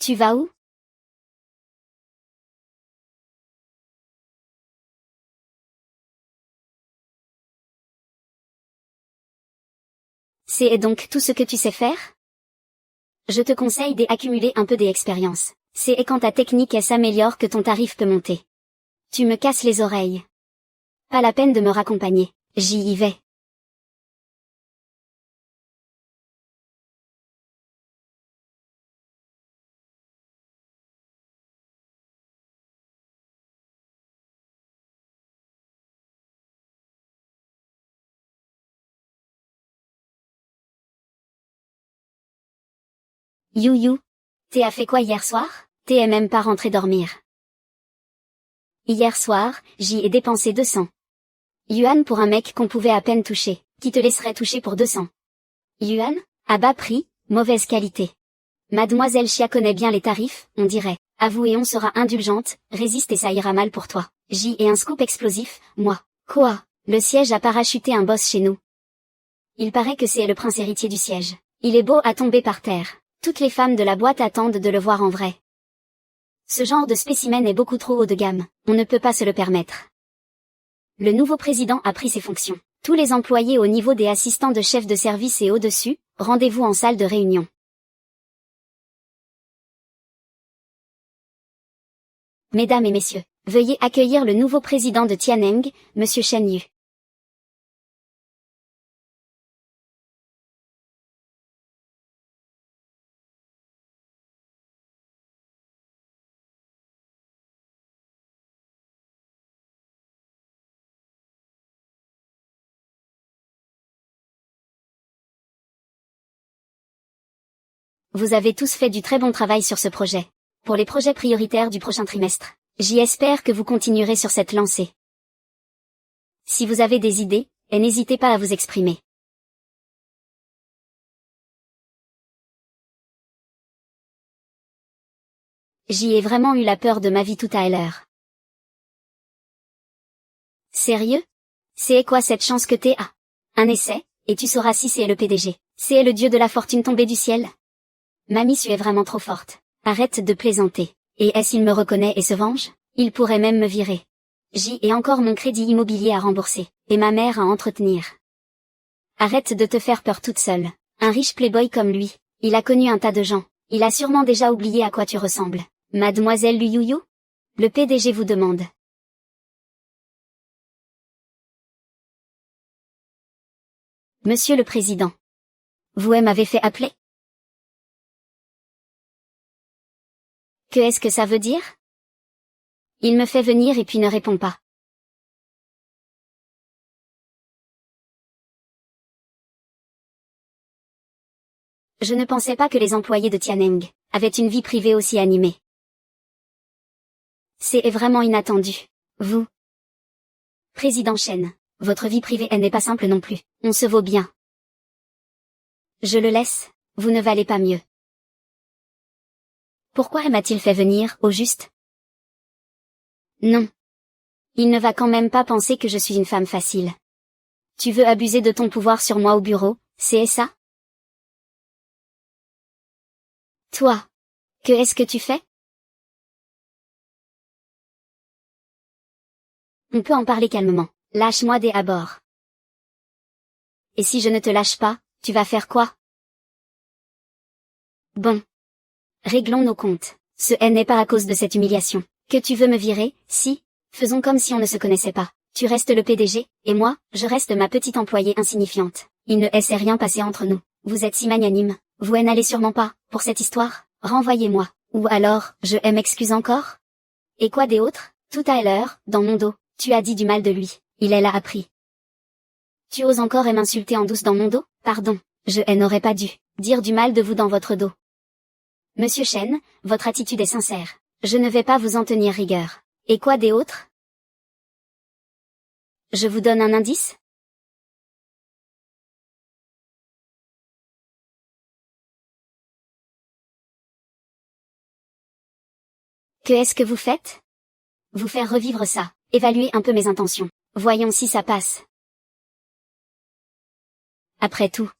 Tu vas où? C'est donc tout ce que tu sais faire? Je te conseille d'accumuler un peu d'expérience. C'est quand ta technique s'améliore que ton tarif peut monter. Tu me casses les oreilles. Pas la peine de me raccompagner, j'y y vais. You. T'as fait quoi hier soir? T'es même pas rentré dormir. Hier soir, j'y ai dépensé 200 yuan pour un mec qu'on pouvait à peine toucher. Qui te laisserait toucher pour 200 yuan? À bas prix, mauvaise qualité. Mademoiselle Chia connaît bien les tarifs, on dirait. Avoue et on sera indulgente, résiste et ça ira mal pour toi. J'y ai un scoop explosif, moi. Quoi? Le siège a parachuté un boss chez nous. Il paraît que c'est le prince héritier du siège. Il est beau à tomber par terre. Toutes les femmes de la boîte attendent de le voir en vrai. Ce genre de spécimen est beaucoup trop haut de gamme, on ne peut pas se le permettre. Le nouveau président a pris ses fonctions. Tous les employés au niveau des assistants de chef de service et au-dessus, rendez-vous en salle de réunion. Mesdames et messieurs, veuillez accueillir le nouveau président de Tianeng, Monsieur Shen Yu. Vous avez tous fait du très bon travail sur ce projet. Pour les projets prioritaires du prochain trimestre, j'espère que vous continuerez sur cette lancée. Si vous avez des idées, n'hésitez pas à vous exprimer. J'y ai vraiment eu la peur de ma vie tout à l'heure. Sérieux? C'est quoi cette chance que t'es à? Un essai, et tu sauras si c'est le PDG. C'est le dieu de la fortune tombé du ciel? Mamie tu es vraiment trop forte. Arrête de plaisanter. Et est-ce qu'il me reconnaît et se venge? Il pourrait même me virer. J'y ai encore mon crédit immobilier à rembourser, et ma mère à entretenir. Arrête de te faire peur toute seule. Un riche playboy comme lui, il a connu un tas de gens. Il a sûrement déjà oublié à quoi tu ressembles. Mademoiselle Liu Yu? Le PDG vous demande. Monsieur le Président. Vous m'avez fait appeler? Que est-ce que ça veut dire? Il me fait venir et puis ne répond pas. Je ne pensais pas que les employés de Tianeng avaient une vie privée aussi animée. C'est vraiment inattendu. Vous, Président Shen, votre vie privée elle n'est pas simple non plus. On se vaut bien. Je le laisse, vous ne valez pas mieux. Pourquoi m'a-t-il fait venir, au juste? Non. Il ne va quand même pas penser que je suis une femme facile. Tu veux abuser de ton pouvoir sur moi au bureau, c'est ça? Toi. Que est-ce que tu fais? On peut en parler calmement. Lâche-moi des abords. Et si je ne te lâche pas, tu vas faire quoi? Bon. Réglons nos comptes. Ce n'est pas à cause de cette humiliation que tu veux me virer, si? Faisons comme si on ne se connaissait pas. Tu restes le PDG, et moi, je reste ma petite employée insignifiante. Il ne s'est rien passé entre nous. Vous êtes si magnanime. Vous n'allez sûrement pas, pour cette histoire, renvoyez-moi. Ou alors, je m'excuse encore? Et quoi des autres? Tout à l'heure, dans mon dos, tu as dit du mal de lui. Il l'a appris. Tu oses encore m'insulter en douce dans mon dos? Pardon, je n'aurais pas dû dire du mal de vous dans votre dos. Monsieur Shen, votre attitude est sincère. Je ne vais pas vous en tenir rigueur. Et quoi des autres? Je vous donne un indice? Que est-ce que vous faites? Vous faire revivre ça, évaluer un peu mes intentions. Voyons si ça passe. Après tout,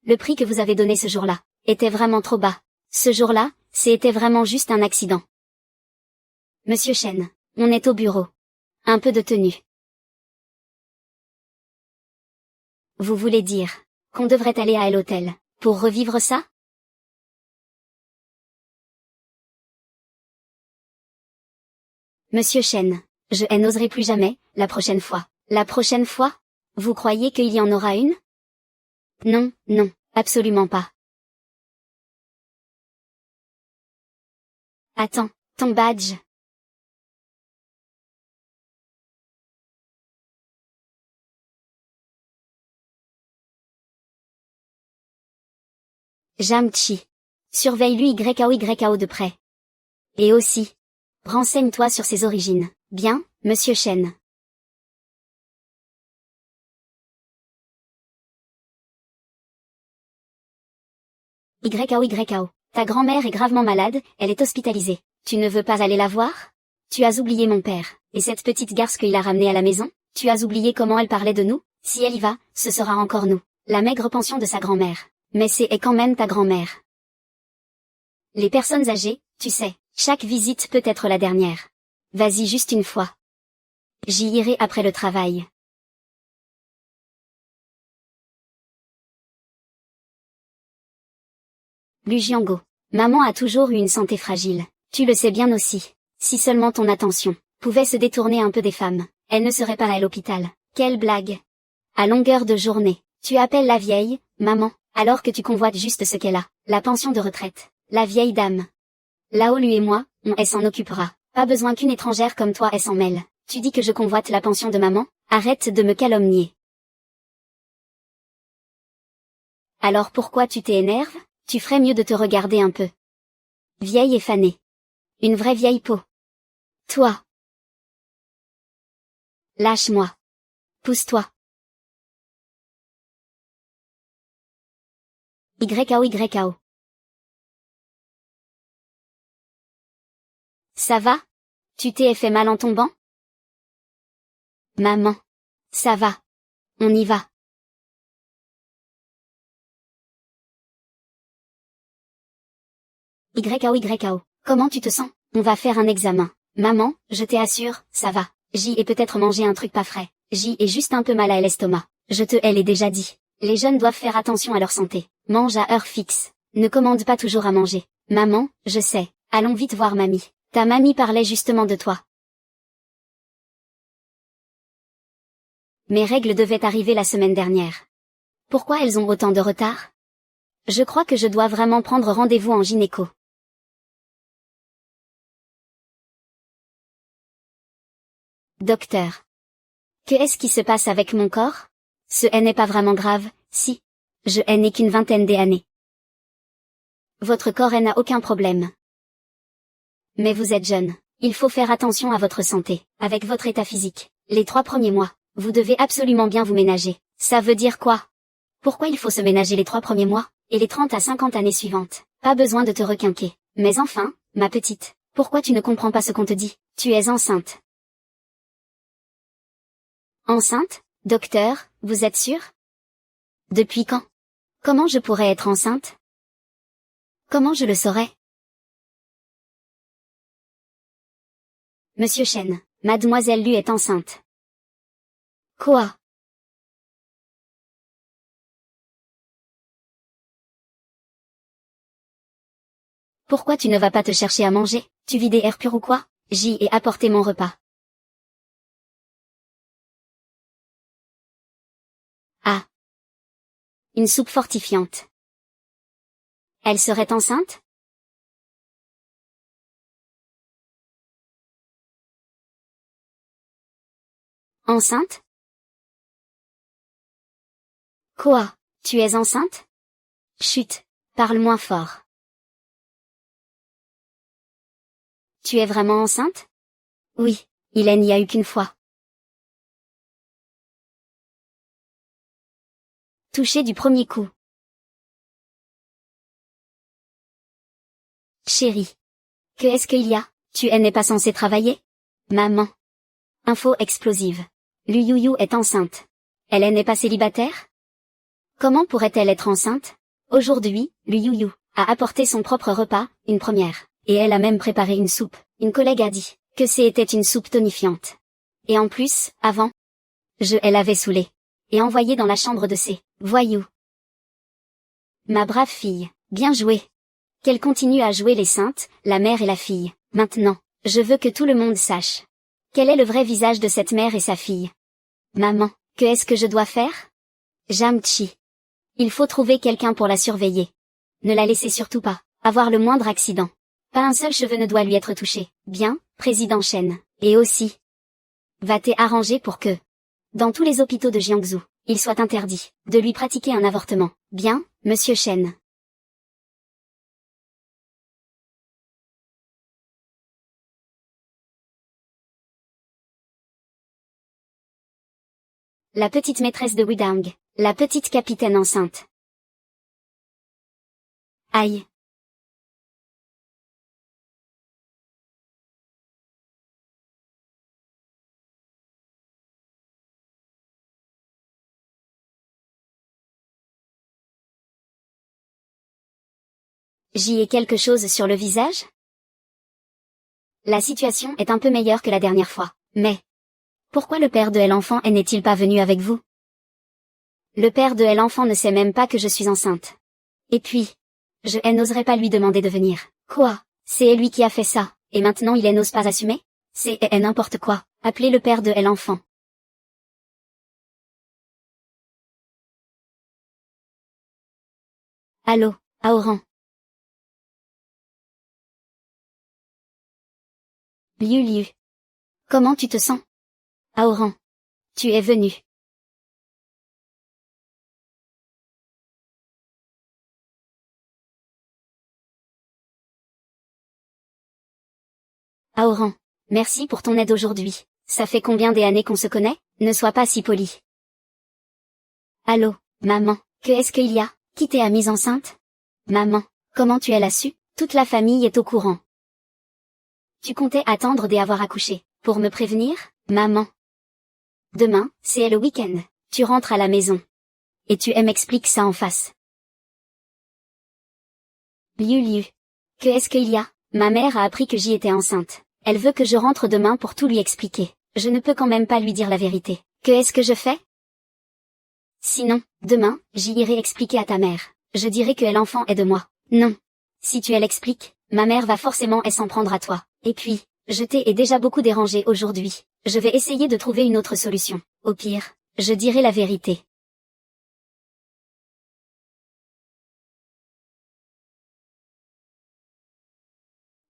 le prix que vous avez donné ce jour-là était vraiment trop bas. Ce jour-là, c'était vraiment juste un accident. Monsieur Chen, on est au bureau. Un peu de tenue. Vous voulez dire qu'on devrait aller à l'hôtel pour revivre ça? Monsieur Chen, je n'oserai plus jamais, la prochaine fois. La prochaine fois? Vous croyez qu'il y en aura une? Non, non, absolument pas. Attends, ton badge. Jamchi. Surveille-lui YAO de près. Et aussi, renseigne-toi sur ses origines. Bien, monsieur Chen. YAO. Ta grand-mère est gravement malade, elle est hospitalisée. Tu ne veux pas aller la voir? Tu as oublié mon père, et cette petite garce qu'il a ramenée à la maison? Tu as oublié comment elle parlait de nous? Si elle y va, ce sera encore nous. La maigre pension de sa grand-mère. Mais c'est quand même ta grand-mère. Les personnes âgées, tu sais, chaque visite peut être la dernière. Vas-y juste une fois. J'y irai après le travail. Lu Jiango. Maman a toujours eu une santé fragile. Tu le sais bien aussi. Si seulement ton attention pouvait se détourner un peu des femmes, elle ne serait pas à l'hôpital. Quelle blague. À longueur de journée, tu appelles la vieille, maman, alors que tu convoites juste ce qu'elle a, la pension de retraite. La vieille dame. Là-haut lui et moi, elle s'en occupera. Pas besoin qu'une étrangère comme toi s'en mêle. Tu dis que je convoite la pension de maman? Arrête de me calomnier. Alors pourquoi tu t'énerves? Tu ferais mieux de te regarder un peu. Vieille et fanée. Une vraie vieille peau. Toi. Lâche-moi. Pousse-toi. YAO. Ça va? Tu t'es fait mal en tombant? Maman. Ça va. On y va. YAO. Comment tu te sens? On va faire un examen. Maman, je t'assure, ça va. J'y ai peut-être mangé un truc pas frais. J'y ai juste un peu mal à l'estomac. Je te l'ai déjà dit. Les jeunes doivent faire attention à leur santé. Mange à heure fixe. Ne commande pas toujours à manger. Maman, je sais. Allons vite voir mamie. Ta mamie parlait justement de toi. Mes règles devaient arriver la semaine dernière. Pourquoi elles ont autant de retard? Je crois que je dois vraiment prendre rendez-vous en gynéco. Docteur. Qu'est-ce qui se passe avec mon corps? Ce n'est pas vraiment grave, si. Je n'ai qu'une vingtaine d'années. Votre corps n'a aucun problème. Mais vous êtes jeune. Il faut faire attention à votre santé, avec votre état physique. Les 3 premiers mois, vous devez absolument bien vous ménager. Ça veut dire quoi? Pourquoi il faut se ménager les 3 premiers mois, et les 30 à 50 années suivantes? Pas besoin de te requinquer. Mais enfin, ma petite, pourquoi tu ne comprends pas ce qu'on te dit? Tu es enceinte. Enceinte? Docteur, vous êtes sûr? Depuis quand? Comment je pourrais être enceinte? Comment je le saurais? Monsieur Chen, mademoiselle Lu est enceinte. Quoi? Pourquoi tu ne vas pas te chercher à manger? Tu vis des airs purs ou quoi? J'y ai apporté mon repas. Ah. Une soupe fortifiante. Elle serait enceinte? Enceinte? Quoi? Tu es enceinte? Chut, parle moins fort. Tu es vraiment enceinte? Oui, il n'y a eu qu'une fois. Touché du premier coup. Chérie. Qu'est-ce qu'il y a? Tu n'es pas censé travailler? Maman. Info explosive. Lu Yu est enceinte. Elle n'est pas célibataire? Comment pourrait-elle être enceinte? Aujourd'hui, Lu Yu a apporté son propre repas, une première. Et elle a même préparé une soupe. Une collègue a dit que c'était une soupe tonifiante. Et en plus, avant, elle avait saoulé. Et envoyé dans la chambre de ses voyous. Ma brave fille, bien joué. Qu'elle continue à jouer les saintes, la mère et la fille. Maintenant, je veux que tout le monde sache. Quel est le vrai visage de cette mère et sa fille? Maman, que est-ce que je dois faire? Jamchi. Il faut trouver quelqu'un pour la surveiller. Ne la laissez surtout pas avoir le moindre accident. Pas un seul cheveu ne doit lui être touché. Bien, président Shen. Et aussi, va-t-elle arranger pour que, dans tous les hôpitaux de Jiangsu, il soit interdit de lui pratiquer un avortement. Bien, monsieur Shen. La petite maîtresse de Wudang, la petite capitaine enceinte. Aïe. J'y ai quelque chose sur le visage? La situation est un peu meilleure que la dernière fois, mais pourquoi le père de l'enfant n'est-il pas venu avec vous? Le père de l'enfant ne sait même pas que je suis enceinte. Et puis, je n'oserais pas lui demander de venir. Quoi? C'est lui qui a fait ça, et maintenant il n'ose pas assumer? C'est n'importe quoi. Appelez le père de l'enfant. Allô, Aoran. Liu Liu. Comment tu te sens? Aoran. Tu es venu. Aoran. Merci pour ton aide aujourd'hui. Ça fait combien d'années qu'on se connaît? Ne sois pas si poli. Allô, maman, que est-ce qu'il y a? Qui t'a mise enceinte? Maman, comment tu l'as su? Toute la famille est au courant. Tu comptais attendre d'avoir accouché, pour me prévenir, maman? Demain, c'est le week-end, tu rentres à la maison. Et tu m'expliques ça en face. Liu Liu. Que est-ce qu'il y a? Ma mère a appris que j'y étais enceinte. Elle veut que je rentre demain pour tout lui expliquer. Je ne peux quand même pas lui dire la vérité. Que est-ce que je fais? Sinon, demain, j'y irai expliquer à ta mère. Je dirai que l'enfant est de moi. Non. Si tu l'expliques, ma mère va forcément s'en prendre à toi. Et puis, je t'ai déjà beaucoup dérangé aujourd'hui. Je vais essayer de trouver une autre solution. Au pire, je dirai la vérité.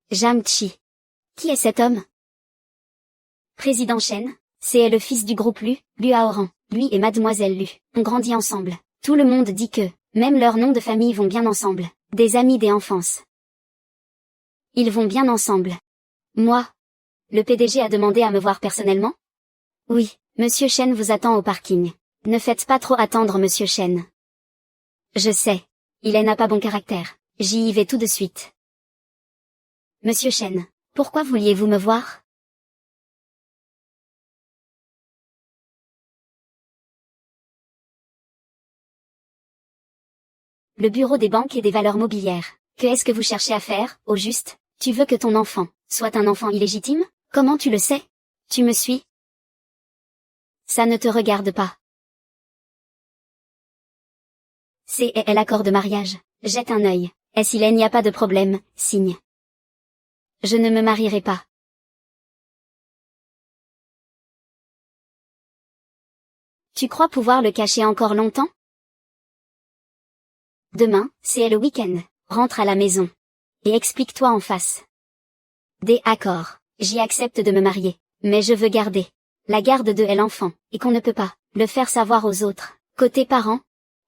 Jamchi. Qui est cet homme? Président Shen, c'est le fils du groupe Lu, Lu Aoran. Lui et Mademoiselle Lu ont grandi ensemble. Tout le monde dit que, même leurs noms de famille vont bien ensemble. Des amis d'enfance. Ils vont bien ensemble. Moi. Le PDG a demandé à me voir personnellement? Oui, Monsieur Shen vous attend au parking. Ne faites pas trop attendre Monsieur Shen. Je sais. Il n'a pas bon caractère. J'y vais tout de suite. Monsieur Shen, pourquoi vouliez-vous me voir? Le bureau des banques et des valeurs mobilières. Que est-ce que vous cherchez à faire, au juste? Tu veux que ton enfant soit un enfant illégitime? Comment tu le sais? Tu me suis? Ça ne te regarde pas. C'est l'accord de mariage. Jette un œil. Et s'il n'y a pas de problème, signe. Je ne me marierai pas. Tu crois pouvoir le cacher encore longtemps? Demain, c'est le week-end. Rentre à la maison. Et explique-toi en face. D'accord. J'y accepte de me marier. Mais je veux garder la garde de l'enfant, et qu'on ne peut pas le faire savoir aux autres. Côté parents,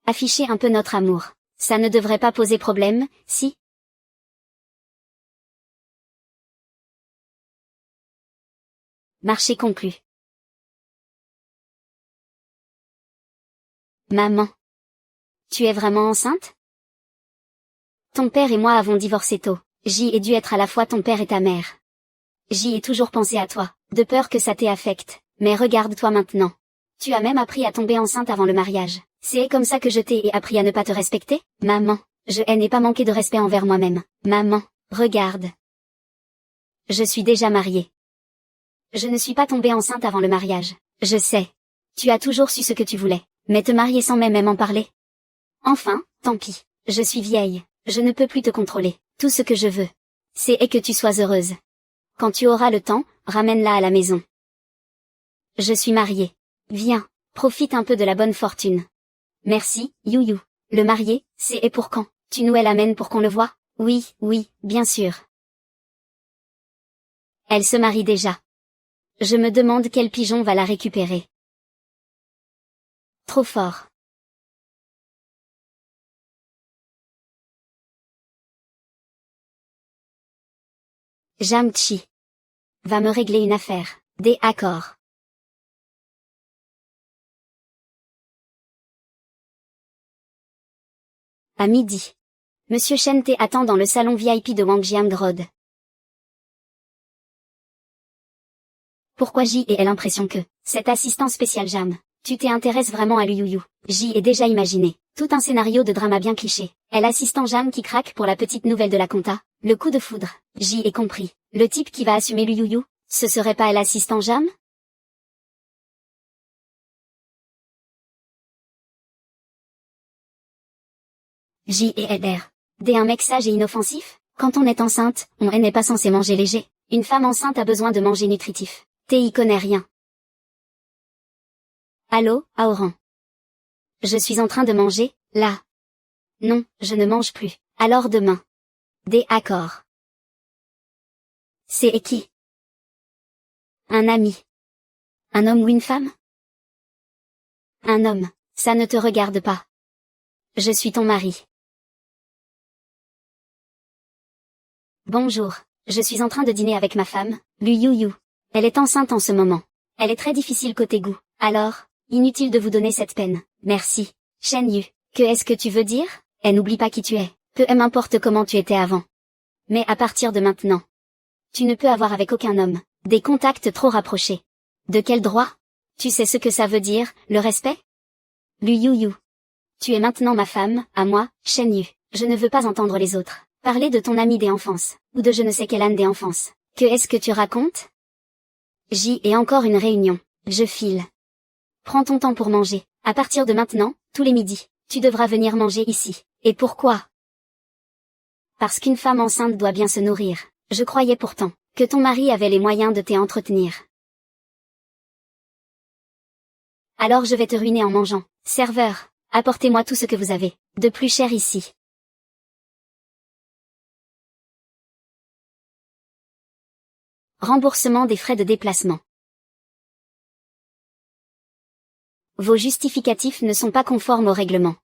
afficher un peu notre amour. Ça ne devrait pas poser problème, si? Marché conclu. Maman. Tu es vraiment enceinte? Ton père et moi avons divorcé tôt. J'y ai dû être à la fois ton père et ta mère. J'y ai toujours pensé à toi, de peur que ça t'affecte. Mais regarde-toi maintenant. Tu as même appris à tomber enceinte avant le mariage. C'est comme ça que je t'ai appris à ne pas te respecter? Maman, Je n'ai pas manqué de respect envers moi-même. Maman, regarde. Je suis déjà mariée. Je ne suis pas tombée enceinte avant le mariage. Je sais. Tu as toujours su ce que tu voulais. Mais te marier sans même en parler? Enfin, tant pis. Je suis vieille. Je ne peux plus te contrôler. Tout ce que je veux, c'est que tu sois heureuse. Quand tu auras le temps, ramène-la à la maison. Je suis mariée. Viens, profite un peu de la bonne fortune. Merci, Youyou. Le marié, c'est pour quand? Tu nous l'amènes pour qu'on le voie? Oui, oui, bien sûr. Elle se marie déjà. Je me demande quel pigeon va la récupérer. Trop fort. Jamchi. Va me régler une affaire. D'accord. À midi. Monsieur Shen Te attend dans le salon VIP de Wangjiang Road. Pourquoi J ai l'impression que, cet assistant spécial Jam, tu t'intéresses vraiment à Luyuyu? J ai déjà imaginé, tout un scénario de drama bien cliché. Elle assistant Jam qui craque pour la petite nouvelle de la compta, le coup de foudre. J ai compris, le type qui va assumer Luyuyu, ce serait pas l'assistant Jam? J et LR. D un mec sage et inoffensif? Quand on est enceinte, on n'est pas censé manger léger. Une femme enceinte a besoin de manger nutritif. T y connaît rien. Allô, Aoran. Je suis en train de manger, là. Non, je ne mange plus. Alors demain. D'accord. C'est qui? Un ami. Un homme ou une femme? Un homme. Ça ne te regarde pas. Je suis ton mari. Bonjour. Je suis en train de dîner avec ma femme, Lu Yu. Elle est enceinte en ce moment. Elle est très difficile côté goût. Alors, inutile de vous donner cette peine. Merci. Shen Yu. Que est-ce que tu veux dire? Et n'oublie pas qui tu es. Peu m'importe comment tu étais avant. Mais à partir de maintenant, tu ne peux avoir avec aucun homme des contacts trop rapprochés. De quel droit? Tu sais ce que ça veut dire, le respect? Lu Yu. Tu es maintenant ma femme, à moi, Shen Yu. Je ne veux pas entendre les autres parler de ton ami des enfances, ou de je ne sais quel âne des enfances. Que est-ce que tu racontes? J et encore une réunion. Je file. Prends ton temps pour manger. À partir de maintenant, tous les midis, tu devras venir manger ici. Et pourquoi? Parce qu'une femme enceinte doit bien se nourrir. Je croyais pourtant que ton mari avait les moyens de t'entretenir. Alors je vais te ruiner en mangeant. Serveur, apportez-moi tout ce que vous avez de plus cher ici. Remboursement des frais de déplacement. Vos justificatifs ne sont pas conformes au règlement.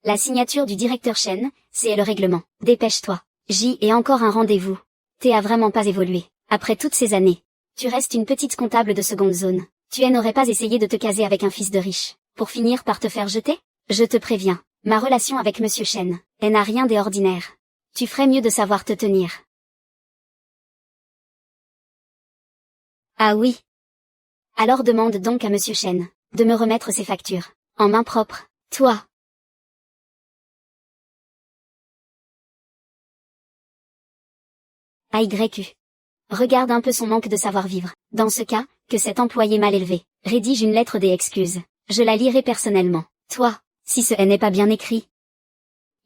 La signature du directeur Shen, c'est le règlement. Dépêche-toi. J et encore un rendez-vous. T a vraiment pas évolué. Après toutes ces années, tu restes une petite comptable de seconde zone. Tu n'aurais pas essayé de te caser avec un fils de riche, pour finir par te faire jeter? Je te préviens, ma relation avec Monsieur Shen, elle n'a rien d'ordinaire. Tu ferais mieux de savoir te tenir. Ah oui. Alors demande donc à Monsieur Shen de me remettre ses factures en main propre. Toi. AYQ. Regarde un peu son manque de savoir-vivre. Dans ce cas, que cet employé mal élevé rédige une lettre des excuses. Je la lirai personnellement. Toi, si ce n'est pas bien écrit,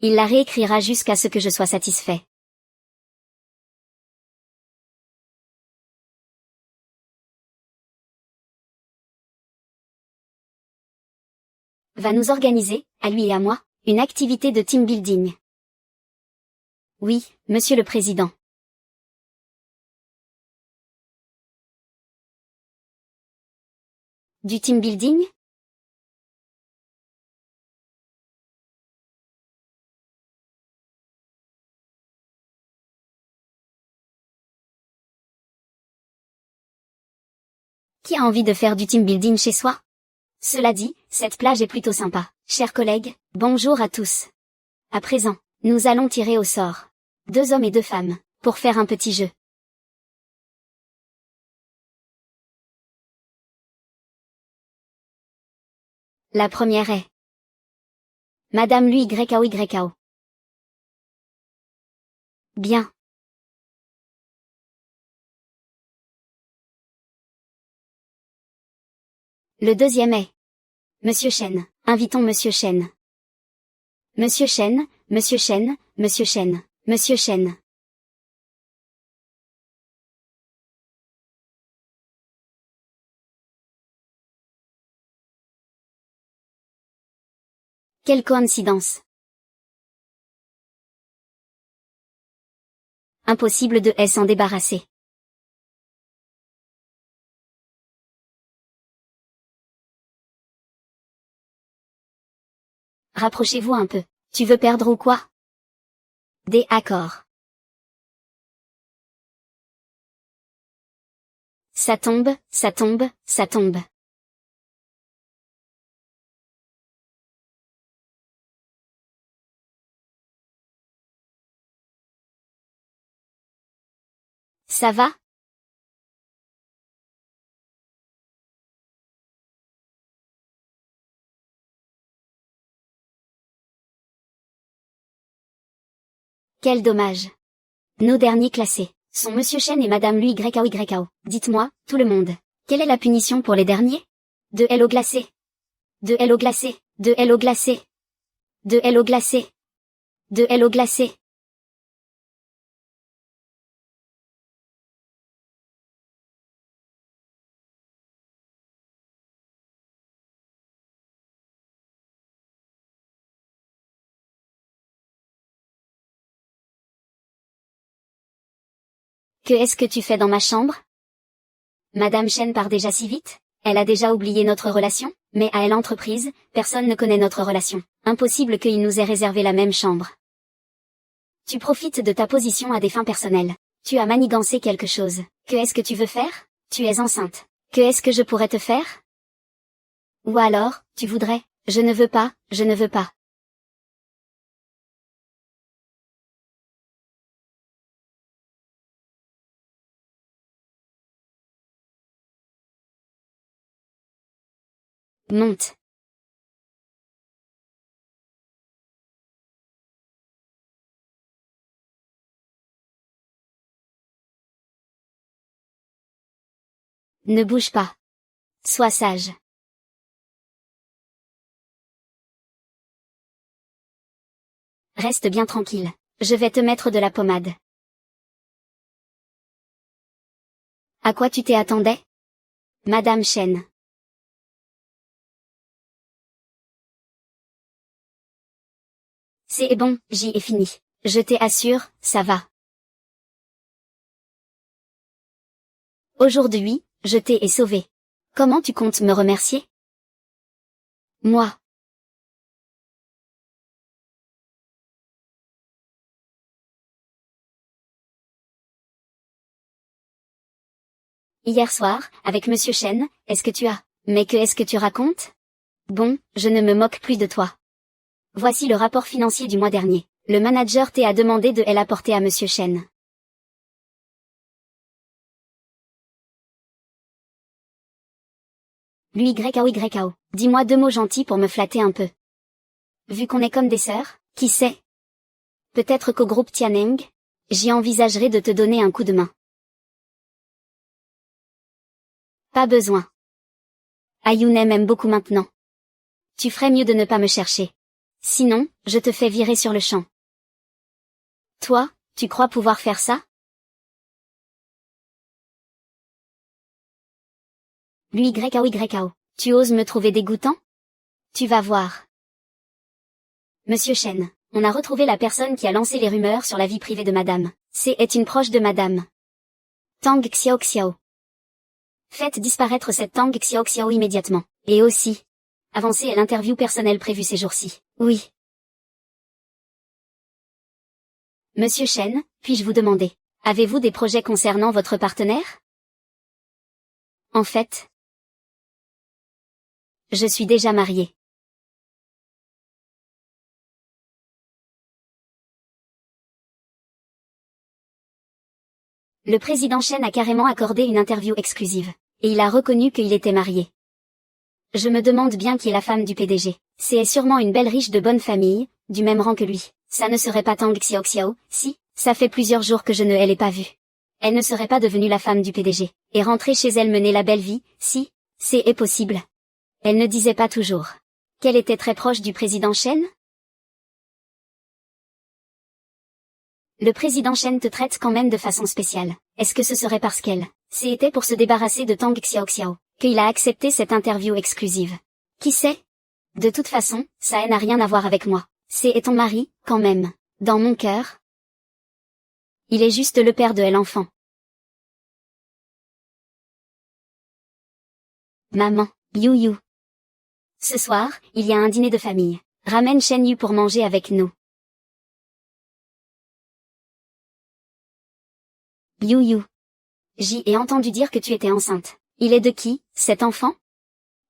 il la réécrira jusqu'à ce que je sois satisfait. Va nous organiser, à lui et à moi, une activité de team building. Oui, monsieur le président. Du team building? Qui a envie de faire du team building chez soi? Cela dit, cette plage est plutôt sympa. Chers collègues, bonjour à tous. À présent, nous allons tirer au sort 2 hommes et 2 femmes, pour faire un petit jeu. La première est Madame lui YAO. Bien. Le deuxième est Monsieur Chen. Invitons Monsieur Chen. Monsieur Chen, Monsieur Chen, Monsieur Chen, Monsieur Chen. Quelle coïncidence. Impossible de s'en débarrasser. Rapprochez-vous un peu. Tu veux perdre ou quoi? Des accords. Ça tombe, ça tombe, ça tombe. Ça va? Quel dommage. Nos derniers classés sont Monsieur Chen et Madame Lui YAO. Dites-moi, tout le monde, quelle est la punition pour les derniers? De L au glacé. De L au glacé. De L au glacé. De L au glacé. De L au glacé. Que est-ce que tu fais dans ma chambre? Madame Chen part déjà si vite? Elle a déjà oublié notre relation? Mais à elle entreprise, personne ne connaît notre relation. Impossible qu'il nous ait réservé la même chambre. Tu profites de ta position à des fins personnelles. Tu as manigancé quelque chose. Que est-ce que tu veux faire? Tu es enceinte. Que est-ce que je pourrais te faire? Ou alors, tu voudrais? Je ne veux pas, je ne veux pas. Monte. Ne bouge pas. Sois sage. Reste bien tranquille. Je vais te mettre de la pommade. À quoi tu t'y attendais? Madame Chen. C'est bon, j'y ai fini. Je t'assure, ça va. Aujourd'hui, je t'ai sauvé. Comment tu comptes me remercier? Moi. Hier soir, avec Monsieur Chen, est-ce que tu as... Mais que est-ce que tu racontes? Bon, je ne me moque plus de toi. Voici le rapport financier du mois dernier. Le manager t'a demandé de l'apporter à Monsieur Chen. Lui YAO. Dis-moi 2 mots gentils pour me flatter un peu. Vu qu'on est comme des sœurs, qui sait? Peut-être qu'au groupe Tianeng, j'y envisagerai de te donner un coup de main. Pas besoin. Ayunem m'aime beaucoup maintenant. Tu ferais mieux de ne pas me chercher. Sinon, je te fais virer sur le champ. Toi, tu crois pouvoir faire ça? Lui YAO. Tu oses me trouver dégoûtant? Tu vas voir. Monsieur Chen, on a retrouvé la personne qui a lancé les rumeurs sur la vie privée de Madame. C'est une proche de Madame Tang Xiao. Faites disparaître cette Tang Xiao immédiatement. Et aussi, avancez à l'interview personnelle prévue ces jours-ci. Oui. Monsieur Chen, puis-je vous demander, avez-vous des projets concernant votre partenaire? En fait, je suis déjà mariée. Le président Chen a carrément accordé une interview exclusive. Et il a reconnu qu'il était marié. Je me demande bien qui est la femme du PDG. C'est sûrement une belle riche de bonne famille, du même rang que lui. Ça ne serait pas Tang Xiaoxiao, si, ça fait plusieurs jours que je ne l'ai pas vue. Elle ne serait pas devenue la femme du PDG, et rentrer chez elle mener la belle vie, si, c'est possible. Elle ne disait pas toujours qu'elle était très proche du président Chen? Le président Chen te traite quand même de façon spéciale. Est-ce que ce serait parce qu'elle c'était pour se débarrasser de Tang Xiaoxiao qu'il a accepté cette interview exclusive? Qui sait? De toute façon, ça n'a rien à voir avec moi. C'est ton mari, quand même. Dans mon cœur. Il est juste le père de l'enfant. Maman, You You. Ce soir, il y a un dîner de famille. Ramène Shen Yu pour manger avec nous. You You. J'y ai entendu dire que tu étais enceinte. Il est de qui, cet enfant?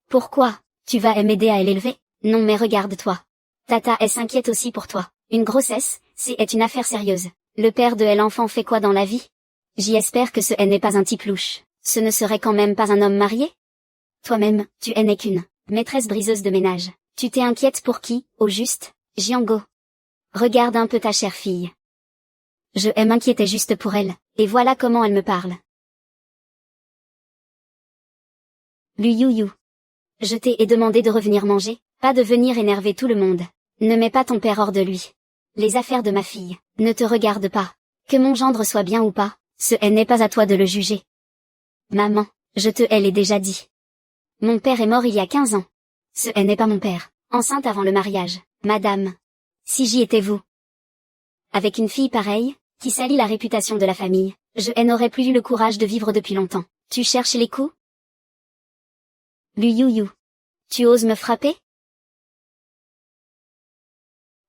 Pourquoi? Tu vas m'aider à l'élever? Non mais regarde-toi. Tata s'inquiète aussi pour toi. Une grossesse, c'est une affaire sérieuse. Le père de l'enfant fait quoi dans la vie? J'espère que ce n'est pas un type louche. Ce ne serait quand même pas un homme marié? Toi-même, tu n'es qu'une maîtresse briseuse de ménage. Tu t'inquiètes pour qui, au juste, Jiango? Regarde un peu ta chère fille. Je m'inquiétais juste pour elle, et voilà comment elle me parle. Lui You You. Je t'ai demandé de revenir manger, pas de venir énerver tout le monde. Ne mets pas ton père hors de lui. Les affaires de ma fille ne te regardent pas. Que mon gendre soit bien ou pas, ce n'est pas à toi de le juger. Maman, je te l'ai déjà dit. Mon père est mort il y a 15 ans. Ce n'est pas mon père, enceinte avant le mariage, madame. Si j'y étais vous. Avec une fille pareille, qui salit la réputation de la famille, je n'aurais plus eu le courage de vivre depuis longtemps. Tu cherches les coups? Lui You You. Tu oses me frapper?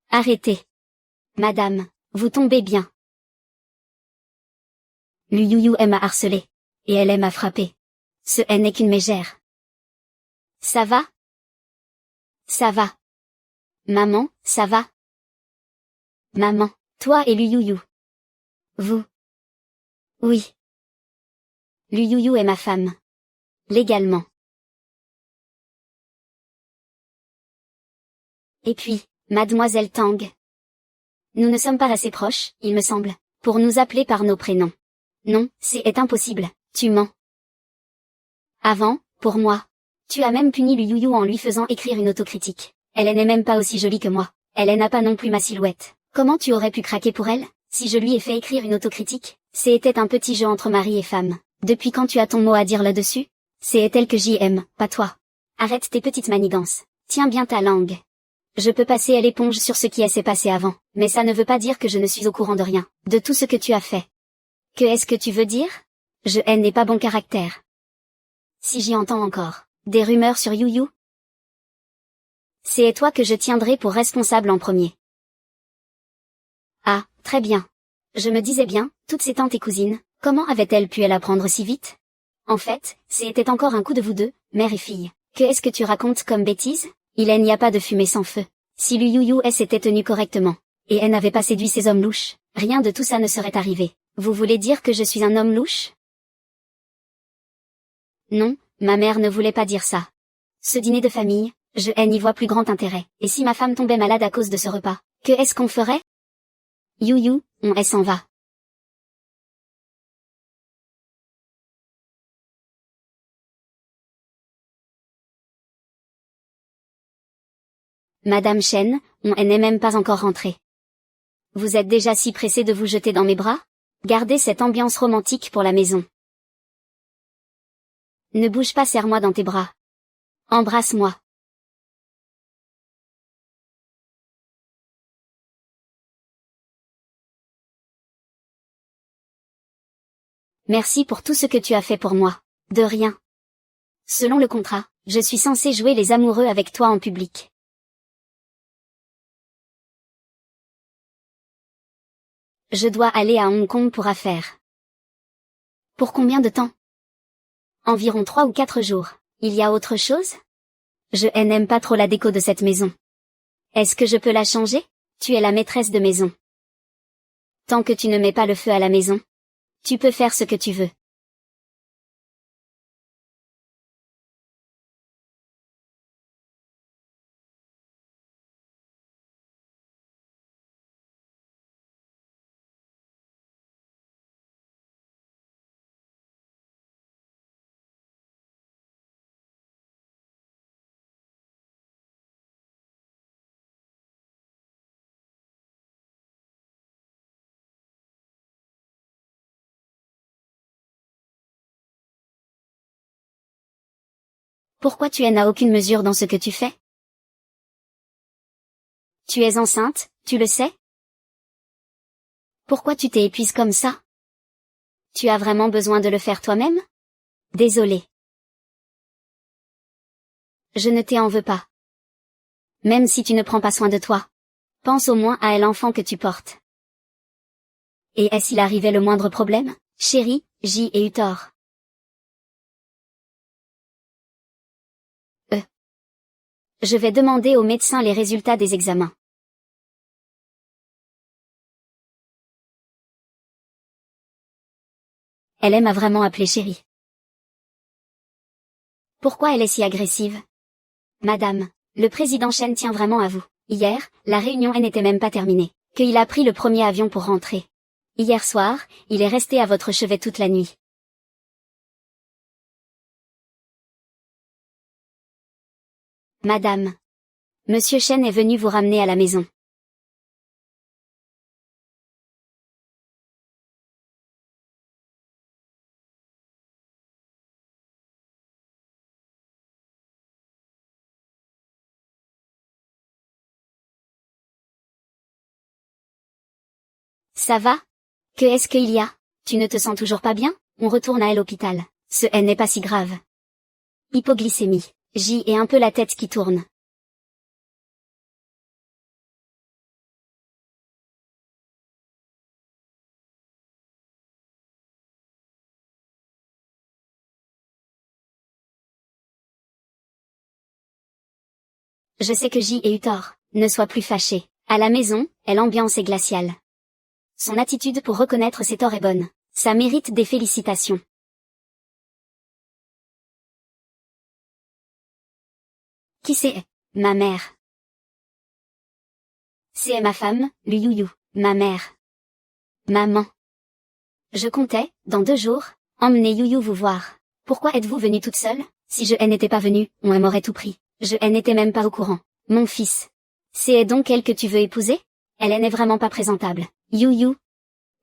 Arrêtez. Madame, vous tombez bien. Lui You You aime à harceler. Et elle aime à frapper. Ce n'est qu'une mégère. Ça va? Ça va. Maman, ça va? Maman, toi et Lui You You. Vous. Oui. Lui You You est ma femme. Légalement. Et puis, mademoiselle Tang. Nous ne sommes pas assez proches, il me semble, pour nous appeler par nos prénoms. Non, c'est impossible, tu mens. Avant, pour moi. Tu as même puni Lui You You en lui faisant écrire une autocritique. Elle n'est même pas aussi jolie que moi. Elle n'a pas non plus ma silhouette. Comment tu aurais pu craquer pour elle, si je lui ai fait écrire une autocritique? C'était un petit jeu entre mari et femme. Depuis quand tu as ton mot à dire là-dessus? C'est elle que j'y aime, pas toi. Arrête tes petites manigances. Tiens bien ta langue. Je peux passer à l'éponge sur ce qui s'est passé avant, mais ça ne veut pas dire que je ne suis au courant de rien, de tout ce que tu as fait. Que est-ce que tu veux dire? Je n'ai pas bon caractère. Si j'y entends encore des rumeurs sur You You, c'est toi que je tiendrai pour responsable en premier. Ah, très bien. Je me disais bien, toutes ces tantes et cousines, comment avaient-elles pu l'apprendre si vite? En fait, c'était encore un coup de vous deux, mère et fille. Que est-ce que tu racontes comme bêtise? Il n'y a pas de fumée sans feu. Si Lui You You s'était tenue correctement, et elle n'avait pas séduit ces hommes louches, rien de tout ça ne serait arrivé. Vous voulez dire que je suis un homme louche? Non, ma mère ne voulait pas dire ça. Ce dîner de famille, je n'y vois plus grand intérêt. Et si ma femme tombait malade à cause de ce repas, que est-ce qu'on ferait? You You, on s'en va. Madame Chen, on n'est même pas encore rentré. Vous êtes déjà si pressée de vous jeter dans mes bras? Gardez cette ambiance romantique pour la maison. Ne bouge pas, serre-moi dans tes bras. Embrasse-moi. Merci pour tout ce que tu as fait pour moi. De rien. Selon le contrat, je suis censé jouer les amoureux avec toi en public. Je dois aller à Hong Kong pour affaires. Pour combien de temps? Environ 3 ou 4 jours. Il y a autre chose? Je n'aime pas trop la déco de cette maison. Est-ce que je peux la changer? Tu es la maîtresse de maison. Tant que tu ne mets pas le feu à la maison, tu peux faire ce que tu veux. Pourquoi tu n'as aucune mesure dans ce que tu fais? Tu es enceinte, tu le sais? Pourquoi tu t'épuises comme ça? Tu as vraiment besoin de le faire toi-même? Désolé. Je ne t'en veux pas. Même si tu ne prends pas soin de toi. Pense au moins à l'enfant que tu portes. Et est-ce qu'il arrivait le moindre problème? Chérie, j'y ai eu tort. Je vais demander au médecin les résultats des examens. Elle aime à vraiment appeler chérie. Pourquoi elle est si agressive? Madame, le président Chen tient vraiment à vous. Hier, la réunion n'était même pas terminée, qu'il a pris le premier avion pour rentrer. Hier soir, il est resté à votre chevet toute la nuit. Madame. Monsieur Chen est venu vous ramener à la maison. Ça va? Que est-ce qu'il y a? Tu ne te sens toujours pas bien? On retourne à l'hôpital. Ce n'est pas si grave. Hypoglycémie. J'y ai un peu la tête qui tourne. Je sais que j'y ai eu tort. Ne sois plus fâché. À la maison, l'ambiance est glaciale. Son attitude pour reconnaître ses torts est bonne. Ça mérite des félicitations. Qui c'est? Ma mère. C'est ma femme, Lu Yuyu, ma mère. Maman. Je comptais, dans 2 jours, emmener Yuyu vous voir. Pourquoi êtes-vous venue toute seule? Si je n'étais pas venue, on m'aurait tout pris. Je n'étais même pas au courant. Mon fils. C'est donc elle que tu veux épouser? Elle n'est vraiment pas présentable. Yuyu.